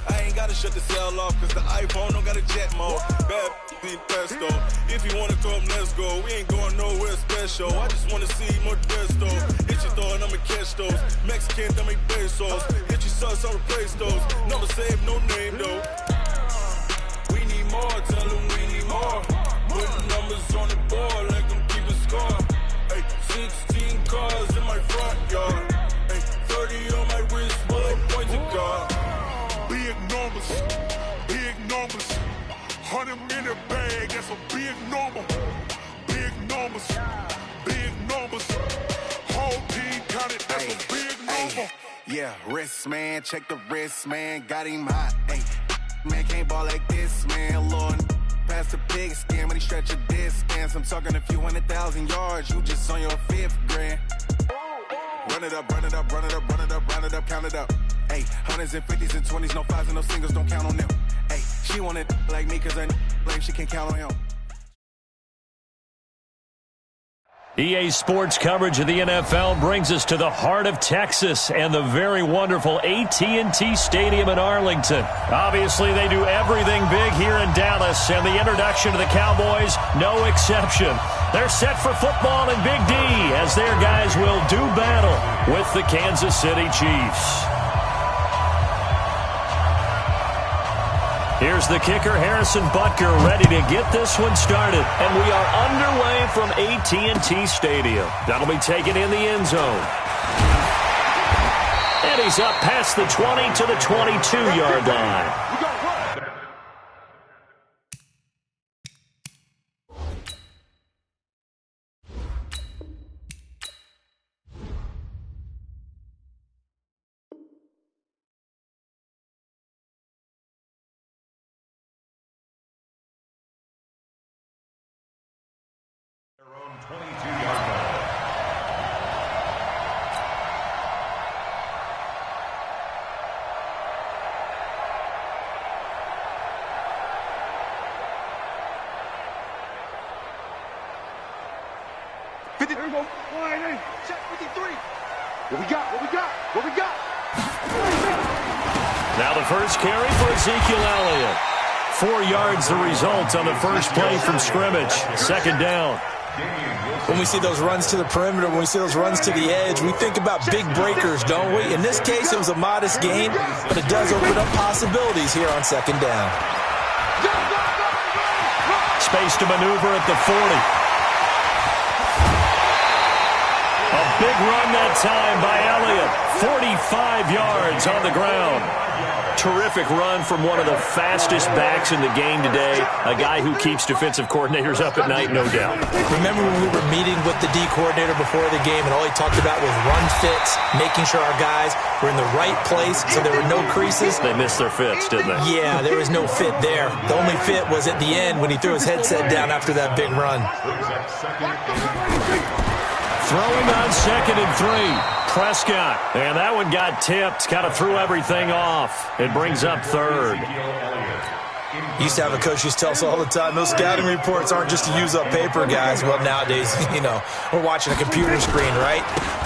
I ain't gotta shut the cell off, cause the iPhone don't got a jet mode. Bad need pesto. If you wanna come, let's go. We ain't going nowhere special. I just wanna see more desto. Hit your throw and I'ma catch those. Mexican, don't make pesos. Hit your sauce, I'll replace those. Number save, no name though. We need more, tell them we need more. Putting numbers on the board, like them keep a score. Hey, 16 cars in my front yard. Hey, 30 on my wrist, bullet pointed car. Big numbers, big numbers. 100-minute bag, that's a big number. Big numbers, big numbers. Whole team counted, that's a big number. Yeah, wrist man, check the wrist man, got him hot. Hey, man can't ball like this, man. Lord, past the pig skin when he stretch a distance. I'm talking a few 100,000 yards, you just on your 5th grand. Run it up, run it up, run it up, run it up, run it up, count it up. Hey, 100s and 50s and 20s, no 5s and no singles, don't count on them. Hey, she want it like me, cause I like she can't count on him. EA Sports coverage of the NFL brings us to the heart of Texas and the very wonderful AT&T Stadium in Arlington. Obviously, they do everything big here in Dallas, and the introduction to the Cowboys, no exception. They're set for football in Big D as their guys will do battle with the Kansas City Chiefs. Here's the kicker, Harrison Butker, ready to get this one started. And we are underway from AT&T Stadium. That'll be taken in the end zone. And he's up past the 20 to the 22-yard line. Their own 22-yard line. There we go. Check 53. What we got? What we got? What we got? Now the first carry for Ezekiel Elliott. 4 yards the result on the first play from scrimmage. Second down. When we see those runs to the perimeter, when we see those runs to the edge, we think about big breakers, don't we? In this case, it was a modest gain, but it does open up possibilities here on second down. Space to maneuver at the 40. A big run that time by Elliott. 45 yards on the ground. Terrific run from one of the fastest backs in the game today. A guy who keeps defensive coordinators up at night, no doubt. Remember when we were meeting with the D coordinator before the game and all he talked about was run fits, making sure our guys were in the right place so there were no creases? They missed their fits, didn't they? Yeah, there was no fit there. The only fit was at the end when he threw his headset down after that big run. Throwing on 2nd and 3. Prescott. And that one got tipped. Kind of threw everything off. It brings up 3rd. Used to have a coach who tell us all the time, those scouting reports aren't just to use up paper, guys. Well, nowadays, we're watching a computer screen, right?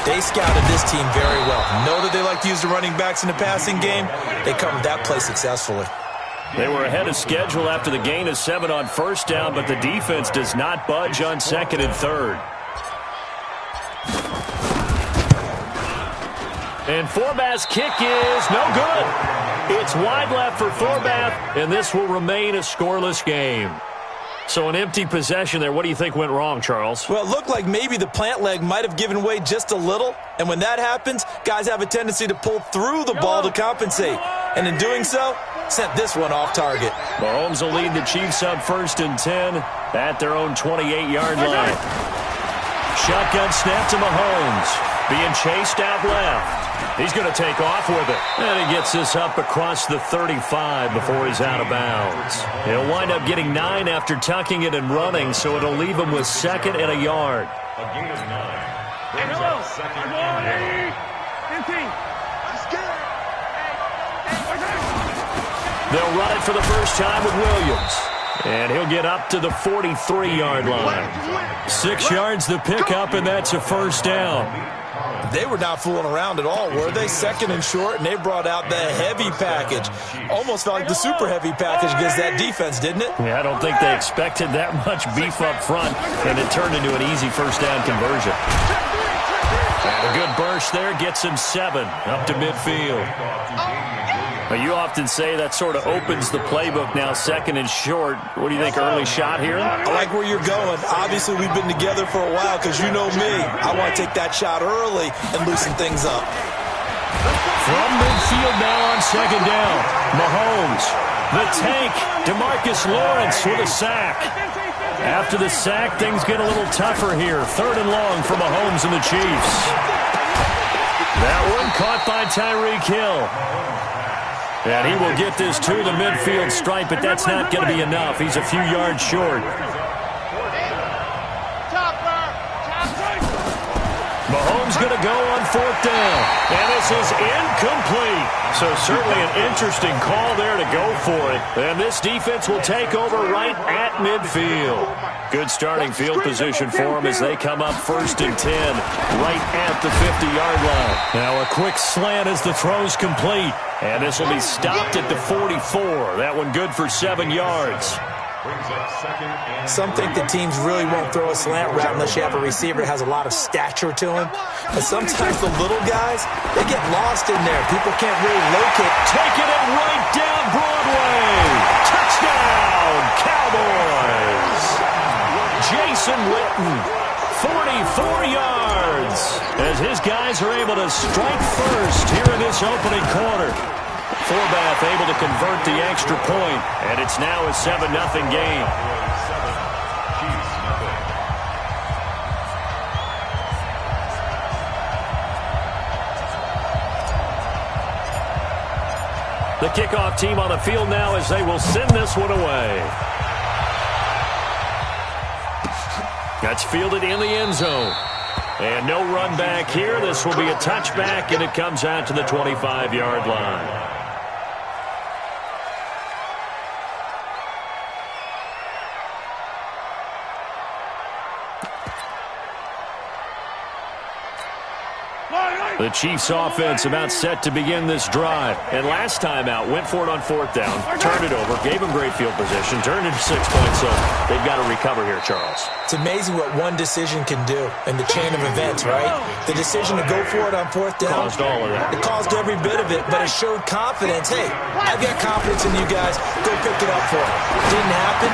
They scouted this team very well. Know that they like to use the running backs in the passing game. They covered that play successfully. They were ahead of schedule after the gain of 7 on first down, but the defense does not budge on 2nd and 3rd. And Forbath's kick is no good. It's wide left for Forbath, and this will remain a scoreless game. So an empty possession there. What do you think went wrong, Charles? Well, it looked like maybe the plant leg might have given way just a little. And when that happens, guys have a tendency to pull through the ball to compensate. And in doing so, sent this one off target. Mahomes will lead the Chiefs up 1st and 10 at their own 28-yard line. Shotgun snap to Mahomes. Being chased out left. He's going to take off with it. And he gets this up across the 35 before he's out of bounds. He'll wind up getting 9 after tucking it and running, so it'll leave him with 2nd and a yard. A gain of 9. brings up second and 10. They'll run it for the first time with Williams. And he'll get up to the 43-yard line. 6 yards the pickup, and that's a first down. They were not fooling around at all, were they? Second and short, and they brought out the heavy package. Almost felt like the super heavy package against that defense, didn't it? Yeah, I don't think they expected that much beef up front, and it turned into an easy first down conversion. And a good burst there gets him 7 up to midfield. You often say that sort of opens the playbook now, second and short. What do you think, early shot here? I like where you're going. Obviously, we've been together for a while because you know me. I want to take that shot early and loosen things up. From midfield now on second down, Mahomes, the tank, DeMarcus Lawrence with a sack. After the sack, things get a little tougher here. 3rd and long for Mahomes and the Chiefs. That one caught by Tyreek Hill. And he will get this to the midfield stripe, but that's not going to be enough. He's a few yards short. Mahomes going to go on 4th down. And this is incomplete. So certainly an interesting call there to go for it. And this defense will take over right at midfield. Good starting field position for them as they come up 1st and 10 right at the 50-yard line. Now a quick slant as the throw's complete. And this will be stopped at the 44. That one good for 7 yards. Some think the teams really won't throw a slant route unless you have a receiver that has a lot of stature to him. But sometimes the little guys, they get lost in there. People can't really locate. Taking it right down Broadway. Touchdown, Cowboys. Jason Witten, 44 yards. As his guys are able to strike first here in this opening quarter. Forbath able to convert the extra point, and it's now a 7-0 game. The kickoff team on the field now as they will send this one away. That's fielded in the end zone. And no run back here. This will be a touchback, and it comes out to the 25-yard line. The Chiefs offense about set to begin this drive. And last time out, went for it on 4th down, turned it over, gave them great field position, turned it to 6 points. So they've got to recover here, Charles. It's amazing what one decision can do in the chain of events, right? The decision to go for it on 4th down. Caused all of that. It caused every bit of it, but it showed confidence. Hey, I've got confidence in you guys. Go pick it up for it. Didn't happen.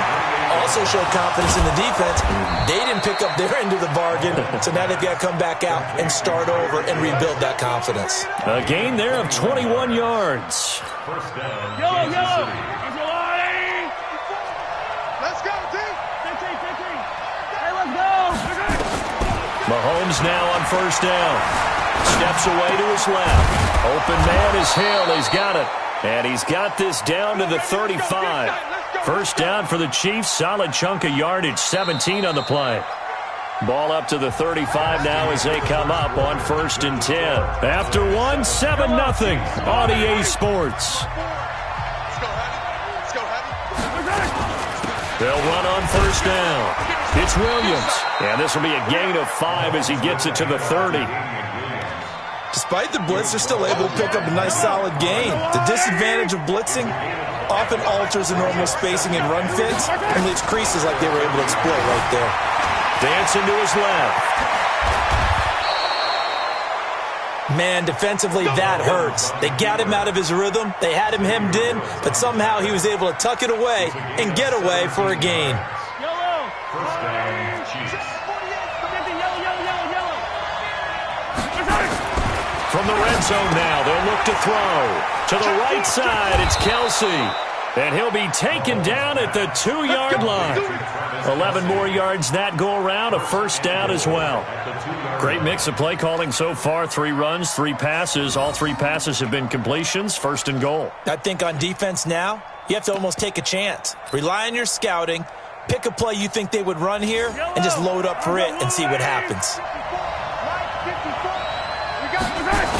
Also showed confidence in the defense. They didn't pick up their end of the bargain, so now they've got to come back out and start over and rebuild that confidence. A gain there of 21 yards. First down, Let's go, D. Hey, let's go. Mahomes now on 1st down. Steps away to his left. Open man is Hill. He's got it. And he's got this down to the 35. First down for the Chiefs. Solid chunk of yardage. 17 on the play. Ball up to the 35 now as they come up on 1st and 10. After one, 7-0 on EA Sports. They'll run on 1st down. It's Williams. And this will be a gain of 5 as he gets it to the 30. Despite the blitz, they're still able to pick up a nice solid gain. The disadvantage of blitzing often alters the normal spacing and run fits and leaves creases like they were able to exploit right there. Dancing to his left. Man, defensively, that hurts. They got him out of his rhythm. They had him hemmed in, but somehow he was able to tuck it away and get away for a gain. First down, Chiefs. From the red zone now, they'll look to throw. To the right side, it's Kelsey. And he'll be taken down at the 2-yard line. 11 more yards that go around, a first down as well. Great mix of play calling so far. 3 runs, 3 passes. All 3 passes have been completions. 1st and goal. I think on defense now, you have to almost take a chance. Rely on your scouting. Pick a play you think they would run here and just load up for it and see what happens.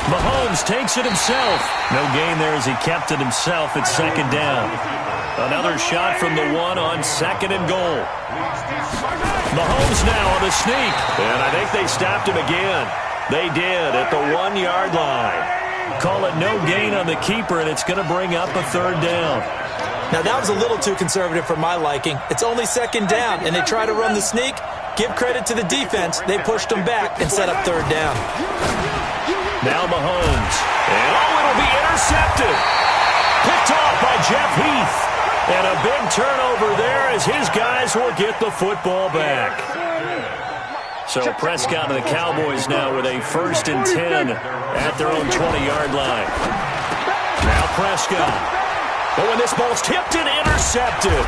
Mahomes takes it himself. No gain there as he kept it himself at second down. Another shot from the one on second and goal. Mahomes now on the sneak. And I think they stopped him again. They did at the 1-yard line. Call it no gain on the keeper, and it's going to bring up a third down. Now, that was a little too conservative for my liking. It's only second down, and they try to run the sneak. Give credit to the defense. They pushed them back and set up third down. Now Mahomes. And it'll be intercepted. Picked off by Jeff Heath. And a big turnover there as his guys will get the football back. So Prescott and the Cowboys now with a 1st and 10 at their own 20-yard line. Now Prescott. But when this ball's tipped and intercepted.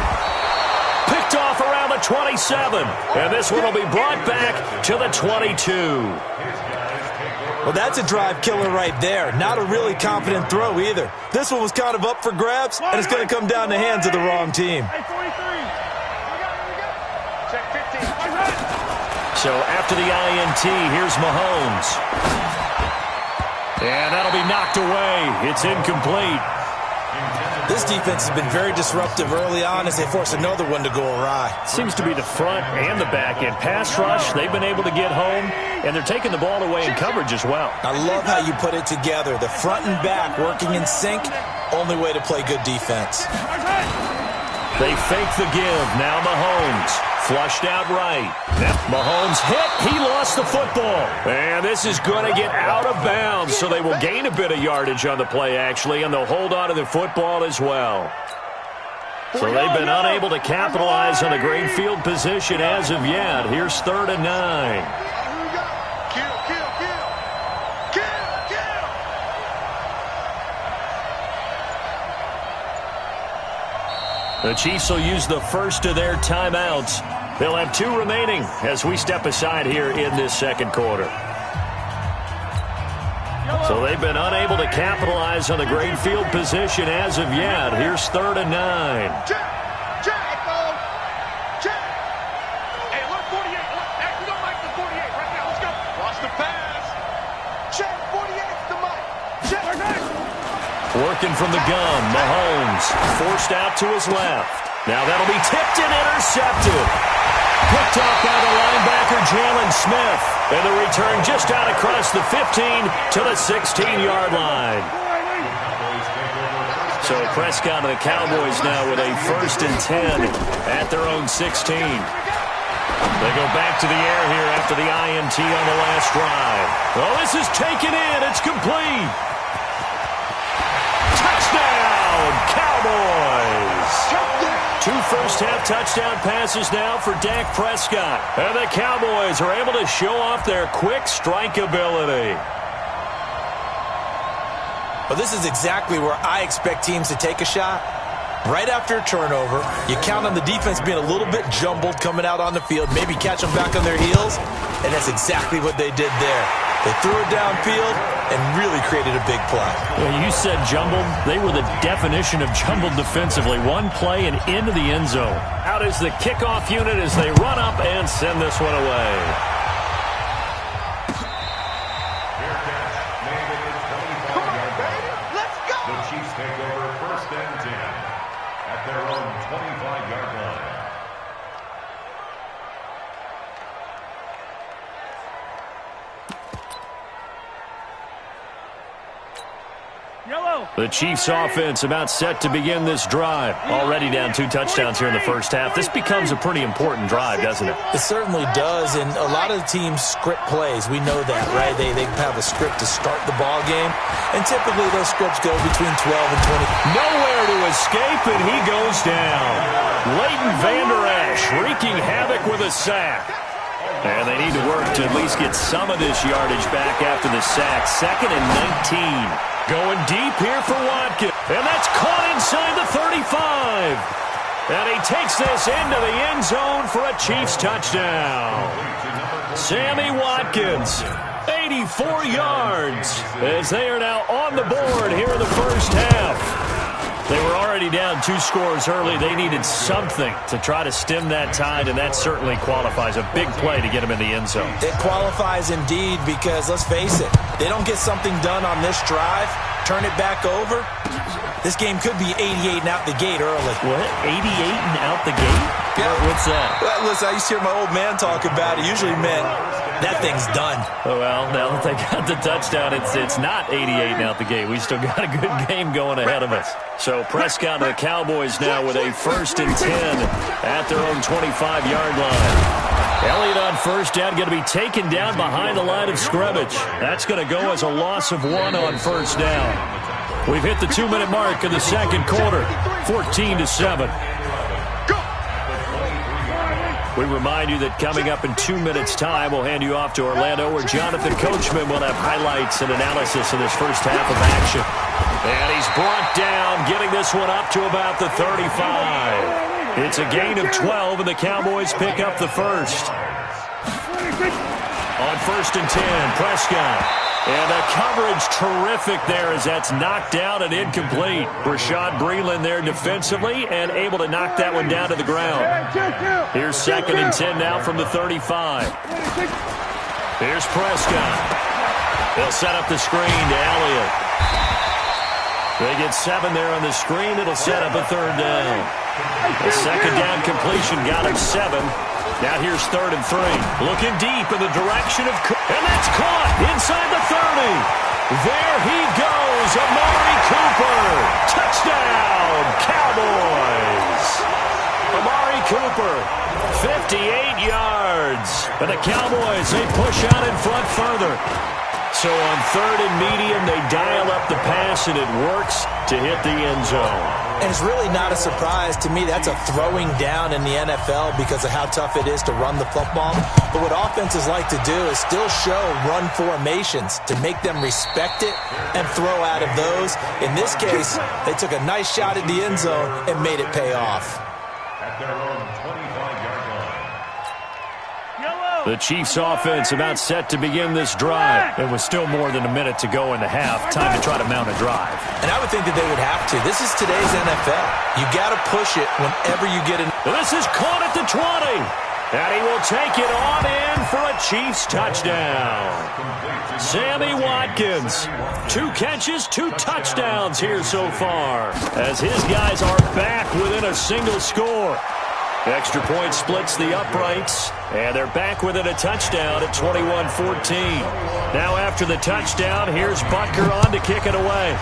Picked off around the 27. And this one will be brought back to the 22. Well, that's a drive killer right there. Not a really confident throw either. This one was kind of up for grabs, and it's going to come down the hands of the wrong team. So after the INT, here's Mahomes. And that'll be knocked away. It's incomplete. This defense has been very disruptive early on as they force another one to go awry. Seems to be the front and the back end. Pass rush, they've been able to get home, and they're taking the ball away in coverage as well. I love how you put it together. The front and back working in sync, only way to play good defense. They fake the give. Now Mahomes. Flushed out right. Mahomes hit. He lost the football. And this is going to get out of bounds, so they will gain a bit of yardage on the play, actually, and they'll hold on to the football as well. So they've been unable to capitalize on a great field position as of yet. Here's 3rd and 9. The Chiefs will use the first of their timeouts. They'll have 2 remaining as we step aside here in this second quarter. So they've been unable to capitalize on the great field position as of yet. Here's 3rd and 9. Hey, look, 48. Actually, don't like the 48 right now. Let's go. Watch the pass. Check, 48's the mic. Check. Working from the gun, Mahomes forced out to his left. Now that'll be tipped and intercepted. Picked off by the linebacker, Jalen Smith. And the return just out across the 15 to the 16-yard line. So Prescott and the Cowboys now with a 1st and 10 at their own 16. They go back to the air here after the INT on the last drive. Oh, this is taken in. It's complete. Touchdown, Cowboys! 2 first-half touchdown passes now for Dak Prescott. And the Cowboys are able to show off their quick strike ability. Well, this is exactly where I expect teams to take a shot. Right after a turnover, you count on the defense being a little bit jumbled coming out on the field, maybe catch them back on their heels, and that's exactly what they did there. They threw it downfield and really created a big play. Well, you said jumbled. They were the definition of jumbled defensively. One play and into the end zone. Out is the kickoff unit as they run up and send this one away. Come on, baby. Let's go. The Chiefs take over 1st and 10 at their own 25-yard line. The Chiefs offense about set to begin this drive. Already down 2 touchdowns here in the first half. This becomes a pretty important drive, doesn't it? It certainly does, and a lot of the teams script plays. We know that, right? They have a script to start the ball game, and typically those scripts go between 12 and 20. Nowhere to escape, and he goes down. Leighton Vander Esch wreaking havoc with a sack. And they need to work to at least get some of this yardage back after the sack. 2nd and 19. Going deep here for Watkins. And that's caught inside the 35. And he takes this into the end zone for a Chiefs touchdown. Sammy Watkins, 84 yards, as they are now on the board here in the first half. They were already down 2 scores early. They needed something to try to stem that tide, and that certainly qualifies. A big play to get them in the end zone. It qualifies indeed because, let's face it, they don't get something done on this drive, turn it back over, this game could be 88 and out the gate early. What? 88 and out the gate? Yeah. What's that? Well, listen, I used to hear my old man talk about it. Usually meant that thing's done. Oh, well, now that they got the touchdown, it's not 88 and out the gate. We still got a good game going ahead of us. So Prescott and the Cowboys now with a 1st and 10 at their own 25-yard line. Elliott on first down, going to be taken down behind the line of scrimmage. That's going to go as a loss of 1 on first down. We've hit the 2-minute mark in the second quarter, 14-7. We remind you that coming up in 2 minutes' time, we'll hand you off to Orlando, where Jonathan Coachman will have highlights and analysis of this first half of action. And he's brought down, getting this one up to about the 35. It's a gain of 12, and the Cowboys pick up the first. On 1st and 10, Prescott. And the coverage terrific there as that's knocked down and incomplete. Rashad Breeland there defensively and able to knock that one down to the ground. Here's 2nd and 10 now from the 35. Here's Prescott. They'll set up the screen to Elliott. They get 7 there on the screen. It'll set up a 3rd down. A 2nd down completion got him 7. Now here's 3rd and 3. Looking deep in the direction of... And that's caught inside the 30. There he goes. Amari Cooper. Touchdown, Cowboys. Amari Cooper, 58 yards. And the Cowboys, they push out in front further. So on 3rd and medium, they dial up the pass, and it works to hit the end zone. And it's really not a surprise to me. That's a throwing down in the NFL because of how tough it is to run the football. But what offenses like to do is still show run formations to make them respect it and throw out of those. In this case, they took a nice shot at the end zone and made it pay off. At their own 25-yard line. The Chiefs offense about set to begin this drive. It was still more than a minute to go in the half. Time to try to mount a drive. And I would think that they would have to. This is today's NFL. You got to push it whenever you get in. This is caught at the 20. And he will take it on in for a Chiefs touchdown. Sammy Watkins. 2 catches, 2 touchdowns here so far, as his guys are back within a single score. Extra point splits the uprights, and they're back within a touchdown at 21-14. Now after the touchdown, here's Butker on to kick it away.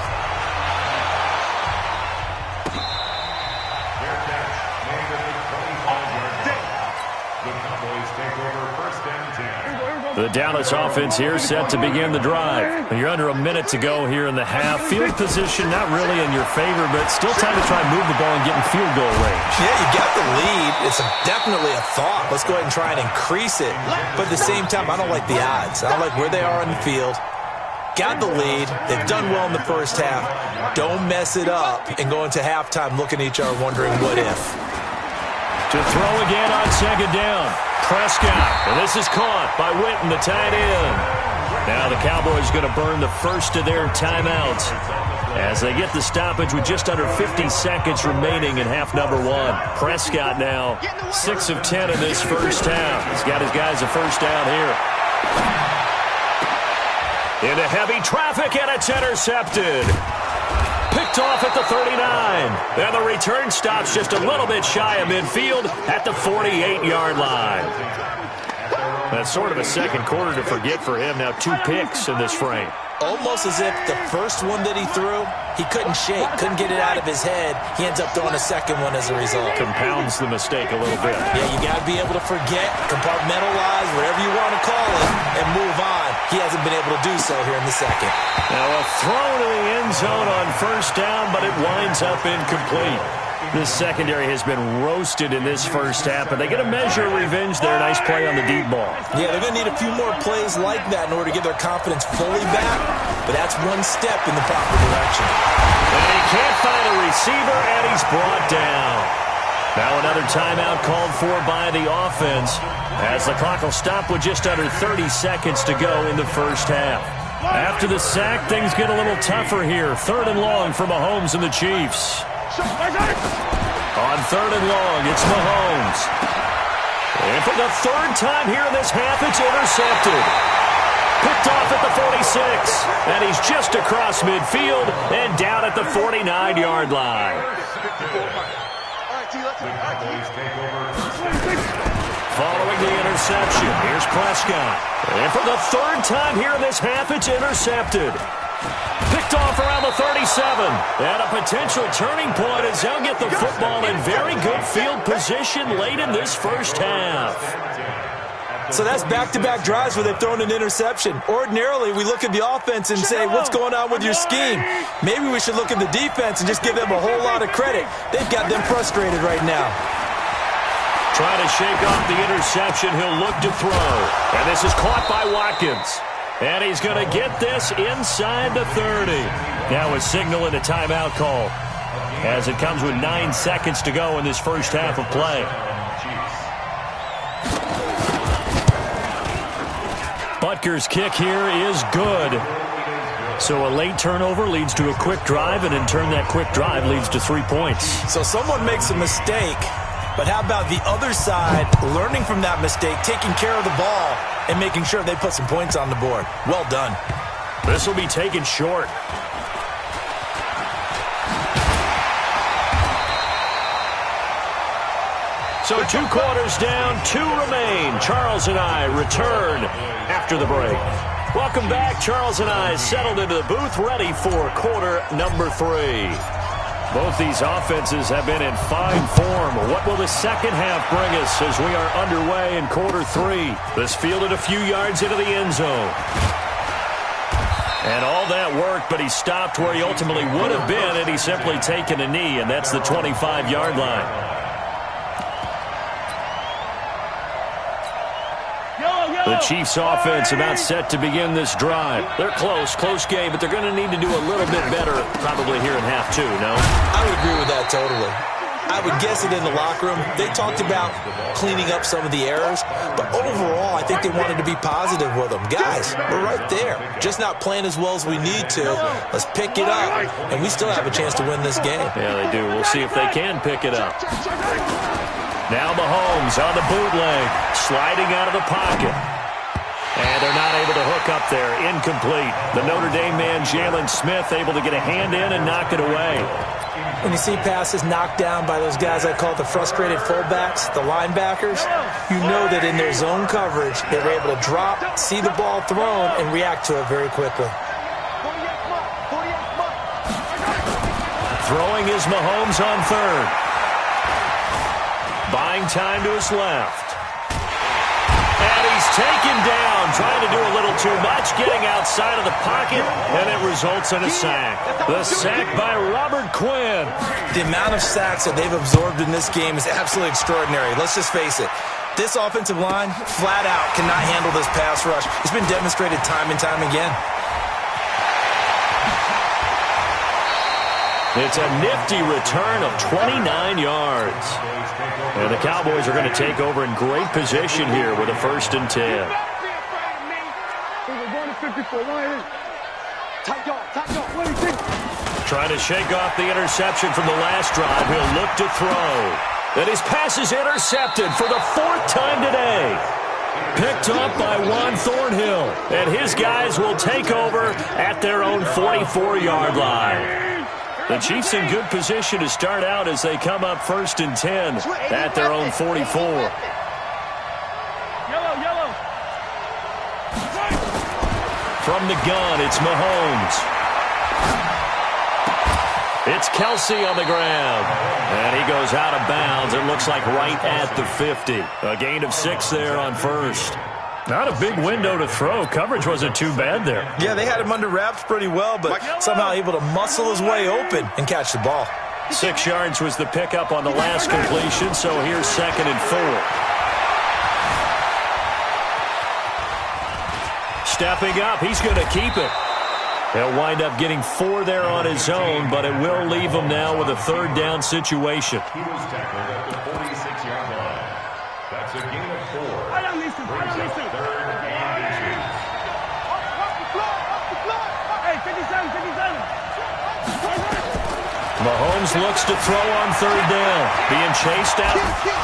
The Dallas offense here set to begin the drive. You're under a minute to go here in the half. Field position not really in your favor, but still time to try and move the ball and get in field goal range. Yeah, you got the lead. It's definitely a thought. Let's go ahead and try and increase it. But at the same time, I don't like the odds. I don't like where they are on the field. Got the lead. They've done well in the first half. Don't mess it up and go into halftime looking at each other wondering what if. To throw again on 2nd down. Prescott, and this is caught by Witten, the tight end. Now the Cowboys going to burn the first of their timeouts as they get the stoppage with just under 50 seconds remaining in half number 1. Prescott now 6 of 10 in this first half. He's got his guys a first down here. Into heavy traffic, and it's intercepted. Picked off at the 39. And the return stops just a little bit shy of midfield at the 48-yard line. That's sort of a second quarter to forget for him. Now 2 picks in this frame. Almost as if the first one that he threw, he couldn't shake, couldn't get it out of his head. He ends up throwing a second one as a result. Compounds the mistake a little bit. Yeah, you got to be able to forget, compartmentalize, whatever you want to call it, and move on. He hasn't been able to do so here in the second. Now a throw to the end zone on first down, but it winds up incomplete. This secondary has been roasted in this first half, but they get a measure of revenge there. Nice play on the deep ball. Yeah, they're going to need a few more plays like that in order to get their confidence fully back, but that's one step in the proper direction. And he can't find a receiver, and he's brought down. Now another timeout called for by the offense as the clock will stop with just under 30 seconds to go in the first half. After the sack, things get a little tougher here. 3rd and long for Mahomes and the Chiefs. On 3rd and long, it's Mahomes. And for the 3rd time here in this half, it's intercepted. Picked off at the 46. And he's just across midfield and down at the 49-yard line. Following the interception, here's Prescott. And for the 3rd time here in this half, it's intercepted. Picked off around the 37. And a potential turning point as they'll get the football in very good field position late in this first half. So that's back-to-back drives where they've thrown an interception. Ordinarily, we look at the offense and say, what's going on with your scheme? Maybe we should look at the defense and just give them a whole lot of credit. They've got them frustrated right now. Trying to shake off the interception, he'll look to throw. And this is caught by Watkins. And he's going to get this inside the 30. Now a signal and a timeout call as it comes with 9 seconds to go in this first half of play. Butker's kick here is good. So a late turnover leads to a quick drive, and in turn that quick drive leads to 3 points. So someone makes a mistake, but how about the other side learning from that mistake, taking care of the ball, and making sure they put some points on the board? Well done. This will be taken short. So 2 quarters down, 2 remain. Charles and I return after the break. Welcome back. Charles and I settled into the booth, ready for quarter number 3. Both these offenses have been in fine form. What will the second half bring us as we are underway in quarter 3? This fielded a few yards into the end zone. And all that worked, but he stopped where he ultimately would have been had he simply taken a knee, and that's the 25-yard line. The Chiefs offense about set to begin this drive. They're close game, but they're going to need to do a little bit better probably here in half 2, no? I would agree with that totally. I would guess it in the locker room. They talked about cleaning up some of the errors, but overall I think they wanted to be positive with them. Guys, we're right there. Just not playing as well as we need to. Let's pick it up, and we still have a chance to win this game. Yeah, they do. We'll see if they can pick it up. Now Mahomes on the bootleg, sliding out of the pocket. And they're not able to hook up there. Incomplete. The Notre Dame man, Jalen Smith, able to get a hand in and knock it away. When you see passes knocked down by those guys I call the frustrated fullbacks, the linebackers, you know that in their zone coverage, they were able to drop, see the ball thrown, and react to it very quickly. Throwing is Mahomes on 3rd. Buying time to his left. And he's taken down, trying to do a little too much, getting outside of the pocket, and it results in a sack. The sack by Robert Quinn. The amount of sacks that they've absorbed in this game is absolutely extraordinary. Let's just face it. This offensive line, flat out, cannot handle this pass rush. It's been demonstrated time and time again. It's a nifty return of 29 yards. And the Cowboys are going to take over in great position here with a 1st and 10. Trying to shake off the interception from the last drive. He'll look to throw. And his pass is intercepted for the 4th time today. Picked up by Juan Thornhill. And his guys will take over at their own 44-yard line. The Chiefs in good position to start out as they come up 1st and 10 at their own 44. From the gun, it's Mahomes. It's Kelsey on the ground. And he goes out of bounds. It looks like right at the 50. A gain of 6 there on 1st. Not a big window to throw. Coverage wasn't too bad there. Yeah, they had him under wraps pretty well, but somehow able to muscle his way open and catch the ball. 6 yards was the pickup on the last completion, so here's 2nd and 4. Stepping up, he's going to keep it. He'll wind up getting 4 there on his own, but it will leave him now with a 3rd down situation. He was tackled at the 46-yard line. That's a gain of 4. Brings up 3rd and 2. Mahomes looks to throw on third down. Being chased out.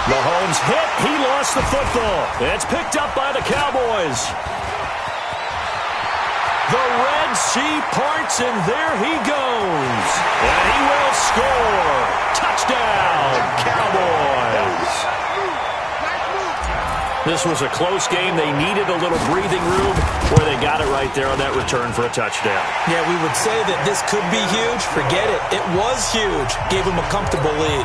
Mahomes hit. He lost the football. It's picked up by the Cowboys. The Red Sea parts, and there he goes. And he will score. Touchdown, Cowboys. This was a close game. They needed a little breathing room, where they got it right there on that return for a touchdown. Yeah, we would say that this could be huge. Forget it. It was huge. Gave him a comfortable lead.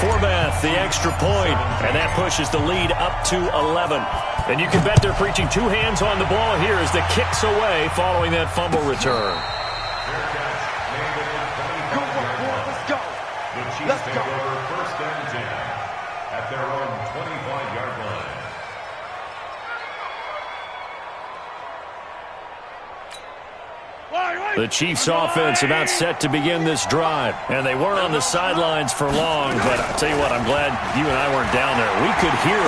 Forbath, the extra point, and that pushes the lead up to 11. And you can bet they're preaching two hands on the ball here as the kick's away following that fumble return. Let's go. First and 10 at their own 25-yard line. The Chiefs' offense about set to begin this drive. And they weren't on the sidelines for long, but I'll tell you what, I'm glad you and I weren't down there. We could hear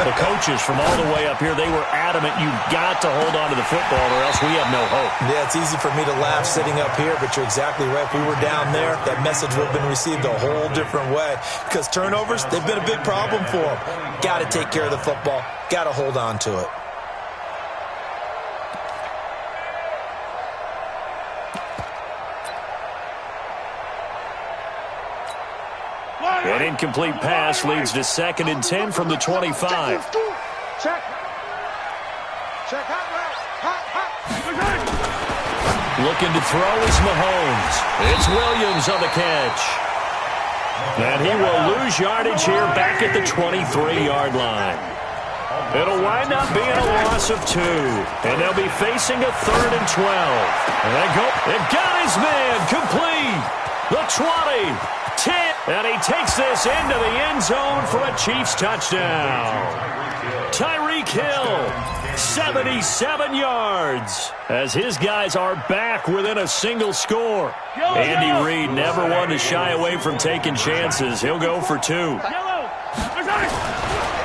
the coaches from all the way up here. They were adamant, you've got to hold on to the football or else we have no hope. Yeah, it's easy for me to laugh sitting up here, but you're exactly right. If we were down there, that message would have been received a whole different way. Because turnovers, they've been a big problem for them. Got to take care of the football. Got to hold on to it. An incomplete pass leads to 2nd and 10 from the 25. Check. Looking to throw is Mahomes. It's Williams on the catch. And he will lose yardage here back at the 23-yard line. It'll wind up being a loss of 2. And they'll be facing a 3rd and 12. And they go. It got his man complete. The 20. 10, and he takes this into the end zone for a Chiefs touchdown. Tyreek Hill, 77 yards, as his guys are back within a single score. Andy Reid never one to shy away from taking chances. He'll go for 2.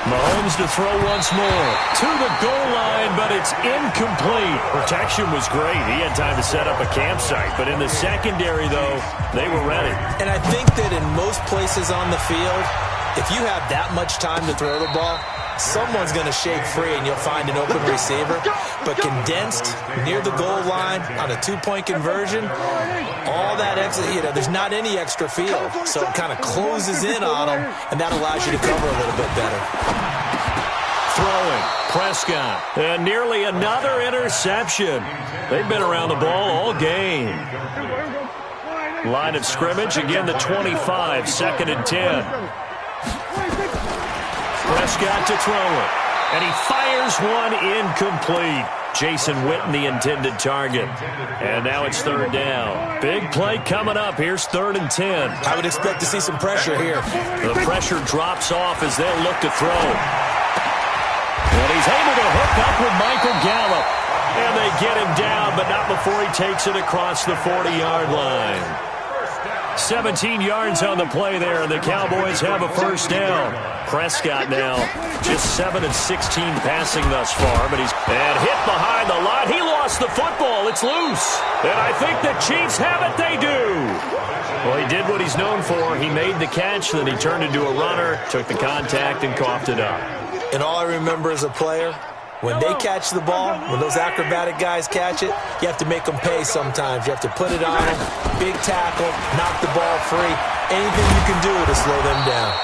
Mahomes to throw once more. To the goal line, but it's incomplete. Protection was great. He had time to set up a campsite. But in the secondary, though, they were ready. And I think that in most places on the field, if you have that much time to throw the ball, someone's going to shake free and you'll find an open receiver. But condensed near the goal line on a 2-point conversion, all that extra, there's not any extra field. So it kind of closes in on them, and that allows you to cover a little bit better. Throwing, Prescott, and nearly another interception. They've been around the ball all game. Line of scrimmage, again the 25, 2nd and 10. Prescott to throw it, and he fires one incomplete. Jason Witten, the intended target. And now it's 3rd down. Big play coming up. Here's 3rd and 10. I would expect to see some pressure here. The pressure drops off as they'll look to throw. And he's able to hook up with Michael Gallup. And they get him down, but not before he takes it across the 40-yard line. 17 yards on the play there, and the Cowboys have a first down. Prescott now just 7 of 16 passing thus far, but he's hit behind the line. He lost the football. It's loose. And I think the Chiefs have it. They do. Well, he did what he's known for. He made the catch, then he turned into a runner, took the contact, and coughed it up. And all I remember as a player, when they catch the ball, when those acrobatic guys catch it, you have to make them pay sometimes. You have to put it on them, big tackle, knock the ball free. Anything you can do to slow them down.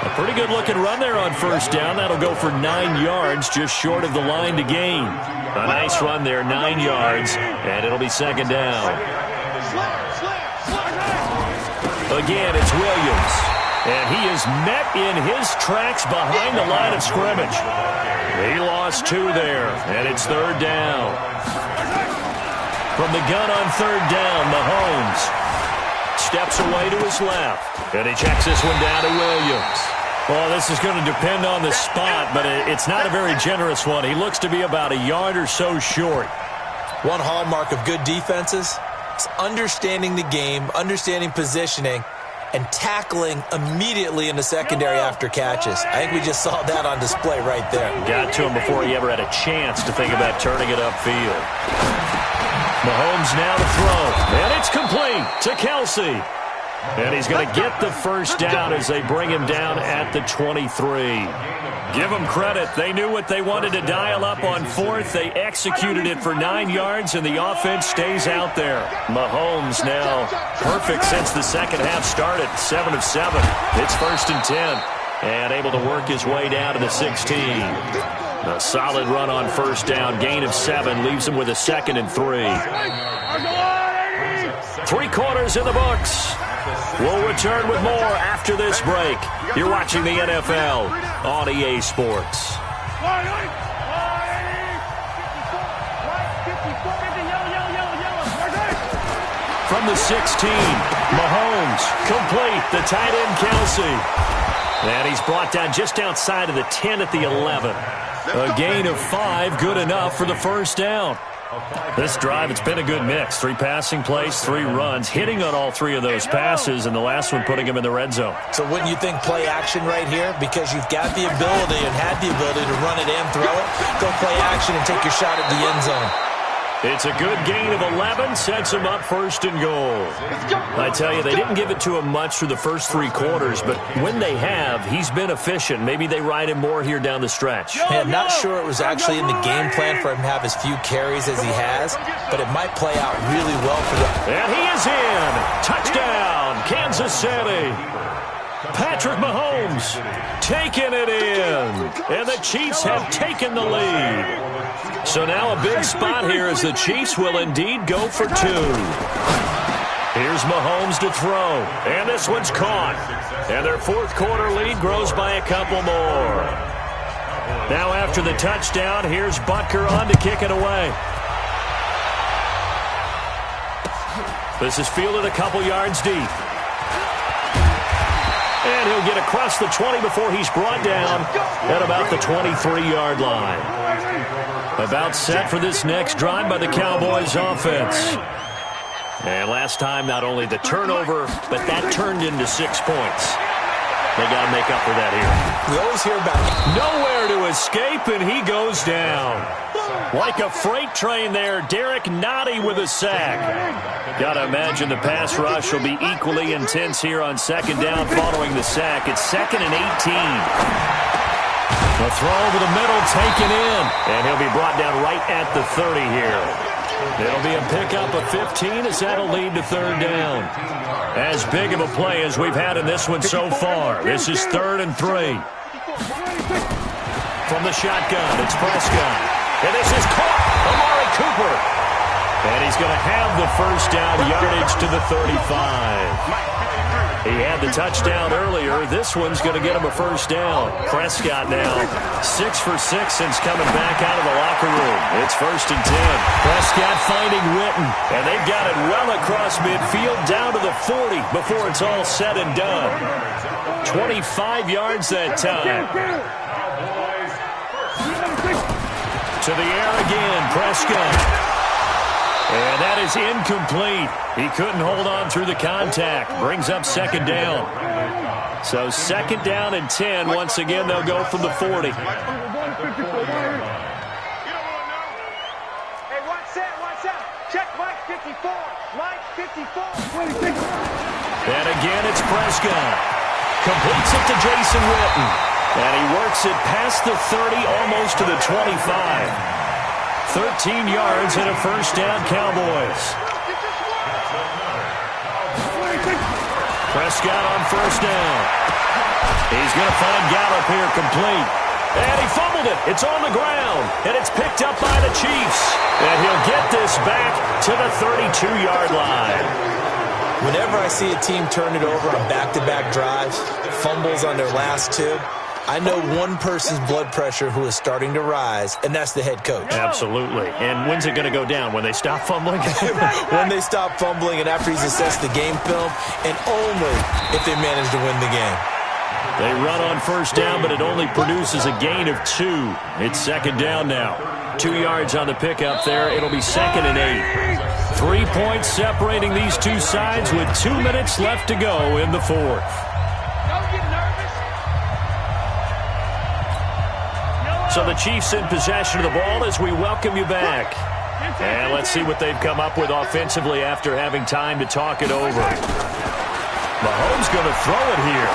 A pretty good-looking run there on first down. That'll go for 9 yards, just short of the line to gain. A nice run there, 9 yards, and it'll be 2nd down. Again, it's Williams. And he is met in his tracks behind the line of scrimmage. He lost 2 there, and it's 3rd down. From the gun on 3rd down, Mahomes steps away to his left, and he checks this one down to Williams. Well, this is going to depend on the spot, but it's not a very generous one. He looks to be about a yard or so short. One hallmark of good defenses is understanding the game, understanding positioning, and tackling immediately in the secondary after catches. I think we just saw that on display right there. Got to him before he ever had a chance to think about turning it upfield. Mahomes now to throw, and it's complete to Kelsey. And he's going to get the first down as they bring him down at the 23. Give them credit. They knew what they wanted to dial up on fourth. They executed it for 9 yards, and the offense stays out there. Mahomes now perfect since the second half started. 7 of 7. It's 1st and 10. And able to work his way down to the 16. A solid run on first down. Gain of 7 leaves him with a 2nd and 3. 3 quarters in the books. We'll return with more after this break. You're watching the NFL on EA Sports. From the 16, Mahomes, complete, the tight end Kelsey. And he's brought down just outside of the 10 at the 11. A gain of 5, good enough for the first down. This drive, it's been a good mix. 3 passing plays, 3 runs, hitting on all 3 of those passes, and the last one putting him in the red zone. So wouldn't you think play action right here? Because you've got the ability and had the ability to run it and throw it. Go play action and take your shot at the end zone. It's a good gain of 11, sets him up 1st and goal. I tell you, they didn't give it to him much through the first 3 quarters, but when they have, he's been efficient. Maybe they ride him more here down the stretch. Hey, I'm not sure it was actually in the game plan for him to have as few carries as he has, but it might play out really well for them. And he is in. Touchdown, Kansas City. Patrick Mahomes taking it in. And the Chiefs have taken the lead. So now a big spot here as the Chiefs will indeed go for 2. Here's Mahomes to throw. And this one's caught. And their 4th quarter lead grows by a couple more. Now after the touchdown, here's Butker on to kick it away. This is fielded a couple yards deep. And he'll get across the 20 before he's brought down at about the 23-yard line. About set for this next drive by the Cowboys offense. And last time, not only the turnover, but that turned into 6 points. They got to make up for that here. We always hear about nowhere to escape, and he goes down. Like a freight train there, Derek Nottie with a sack. Got to imagine the pass rush will be equally intense here on 2nd down following the sack. It's 2nd and 18. The throw over the middle taken in, and he'll be brought down right at the 30 here. It'll be a pickup of 15 as that'll lead to 3rd down. As big of a play as we've had in this one so far. This is 3rd and 3. From the shotgun, it's Prescott. And this is caught. Amari Cooper. And he's going to have the first down yardage to the 35. He had the touchdown earlier. This one's going to get him a first down. Prescott now 6 for 6 since coming back out of the locker room. It's 1st and 10. Prescott finding Witten. And they've got it well across midfield down to the 40 before it's all said and done. 25 yards that time. To the air again, Prescott. And that is incomplete. He couldn't hold on through the contact. Brings up 2nd down. So 2nd down and 10. Once again, they'll go from the 40. Hey, one set. Check Mike 54. Mike 54. And again, it's Prescott. Completes it to Jason Witten. And he works it past the 30, almost to the 25. 13 yards and a first down, Cowboys. Prescott on first down. He's going to find Gallup here complete. And he fumbled it. It's on the ground. And it's picked up by the Chiefs. And he'll get this back to the 32-yard line. Whenever I see a team turn it over on back-to-back drives, fumbles on their last 2, I know one person's blood pressure who is starting to rise, and that's the head coach. Absolutely. And when's it going to go down? When they stop fumbling? When they stop fumbling and after he's assessed the game film, and only if they manage to win the game. They run on first down, but it only produces a gain of 2. It's 2nd down now. 2 yards on the pickup there. It'll be 2nd and 8. 3 points separating these two sides with 2 minutes left to go in the 4th. So the Chiefs in possession of the ball as we welcome you back. And let's see what they've come up with offensively after having time to talk it over. Mahomes going to throw it here.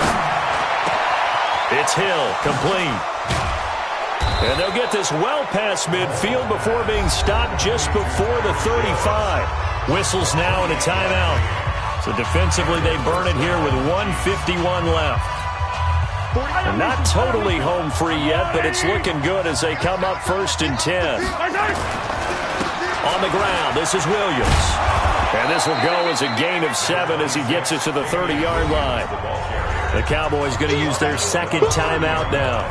It's Hill, complete. And they'll get this well past midfield before being stopped just before the 35. Whistles now and a timeout. So defensively they burn it here with 1:51 left. They're not totally home free yet, but it's looking good as they come up 1st and 10. On the ground, this is Williams. And this will go as a gain of 7 as he gets it to the 30-yard line. The Cowboys going to use their second timeout now,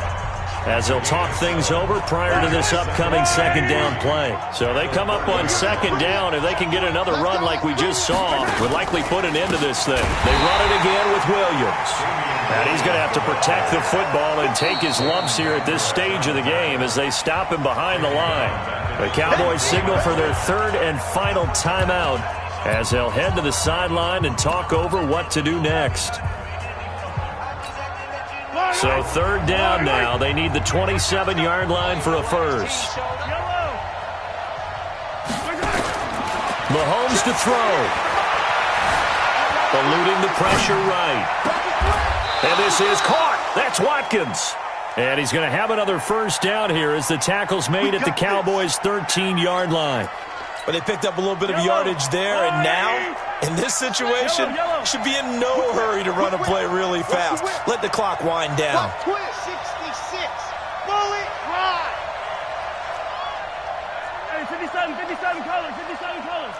as they'll talk things over prior to this upcoming second down play. So they come up on second down. If they can get another run like we just saw, would likely put an end to this thing. They run it again with Williams. And he's going to have to protect the football and take his lumps here at this stage of the game as they stop him behind the line. The Cowboys signal for their third and final timeout as they'll head to the sideline and talk over what to do next. So third down now. They need the 27-yard line for a first. Mahomes to throw. Eluding the pressure right. And this is caught. That's Watkins. And he's going to have another first down here as the tackle's made at the Cowboys' 13-yard line. But they picked up a little bit of yardage there, and now, in this situation, should be in no hurry to run a play really fast. Let the clock wind down. 66. Bullet ride. Hey, 57 colors, 57 colors.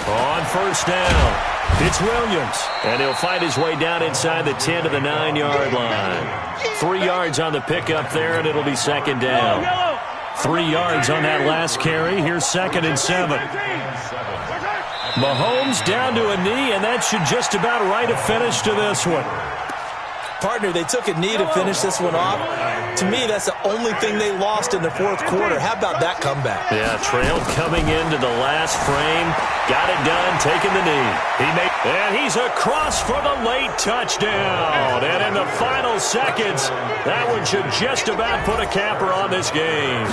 On first down, it's Williams, and he'll find his way down inside the 10 to the 9-yard line. 3 yards on the pickup there, and it'll be second down. 3 yards on that last carry. Here's 2nd and 7. Mahomes down to a knee, and that should just about write a finish to this one. Partner, they took a knee to finish this one off. To me, that's the only thing they lost in the fourth quarter. How about that comeback? Yeah, trailed coming into the last frame. Got it done, taking the knee. And he's across for the late touchdown. And in the final seconds, that one should just about put a capper on this game.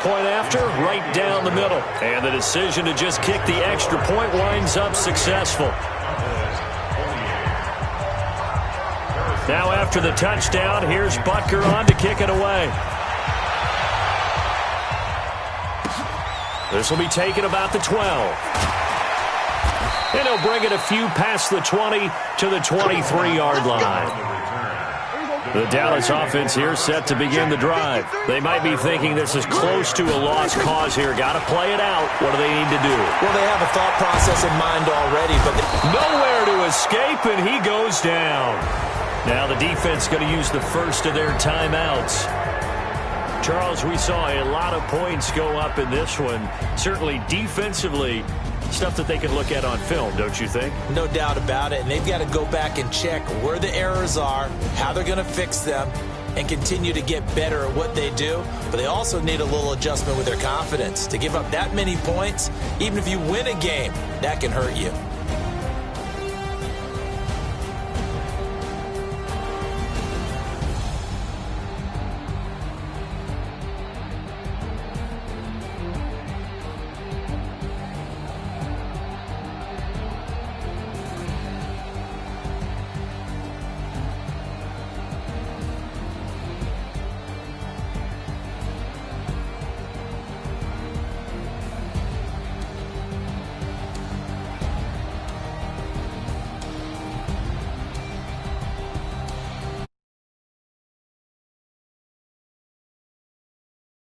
Point after, right down the middle. And the decision to just kick the extra point winds up successful. Now after the touchdown, here's Butker on to kick it away. This will be taken about the 12. And he'll bring it a few past the 20 to the 23-yard line. The Dallas offense here set to begin the drive. They might be thinking this is close to a lost cause here. Got to play it out. What do they need to do? Well, they have a thought process in mind already, but nowhere to escape, and he goes down. Now the defense going to use the first of their timeouts. Charles, we saw a lot of points go up in this one. Certainly defensively, stuff that they can look at on film, don't you think? No doubt about it. And they've got to go back and check where the errors are, how they're going to fix them, and continue to get better at what they do. But they also need a little adjustment with their confidence. To give up that many points, even if you win a game, that can hurt you.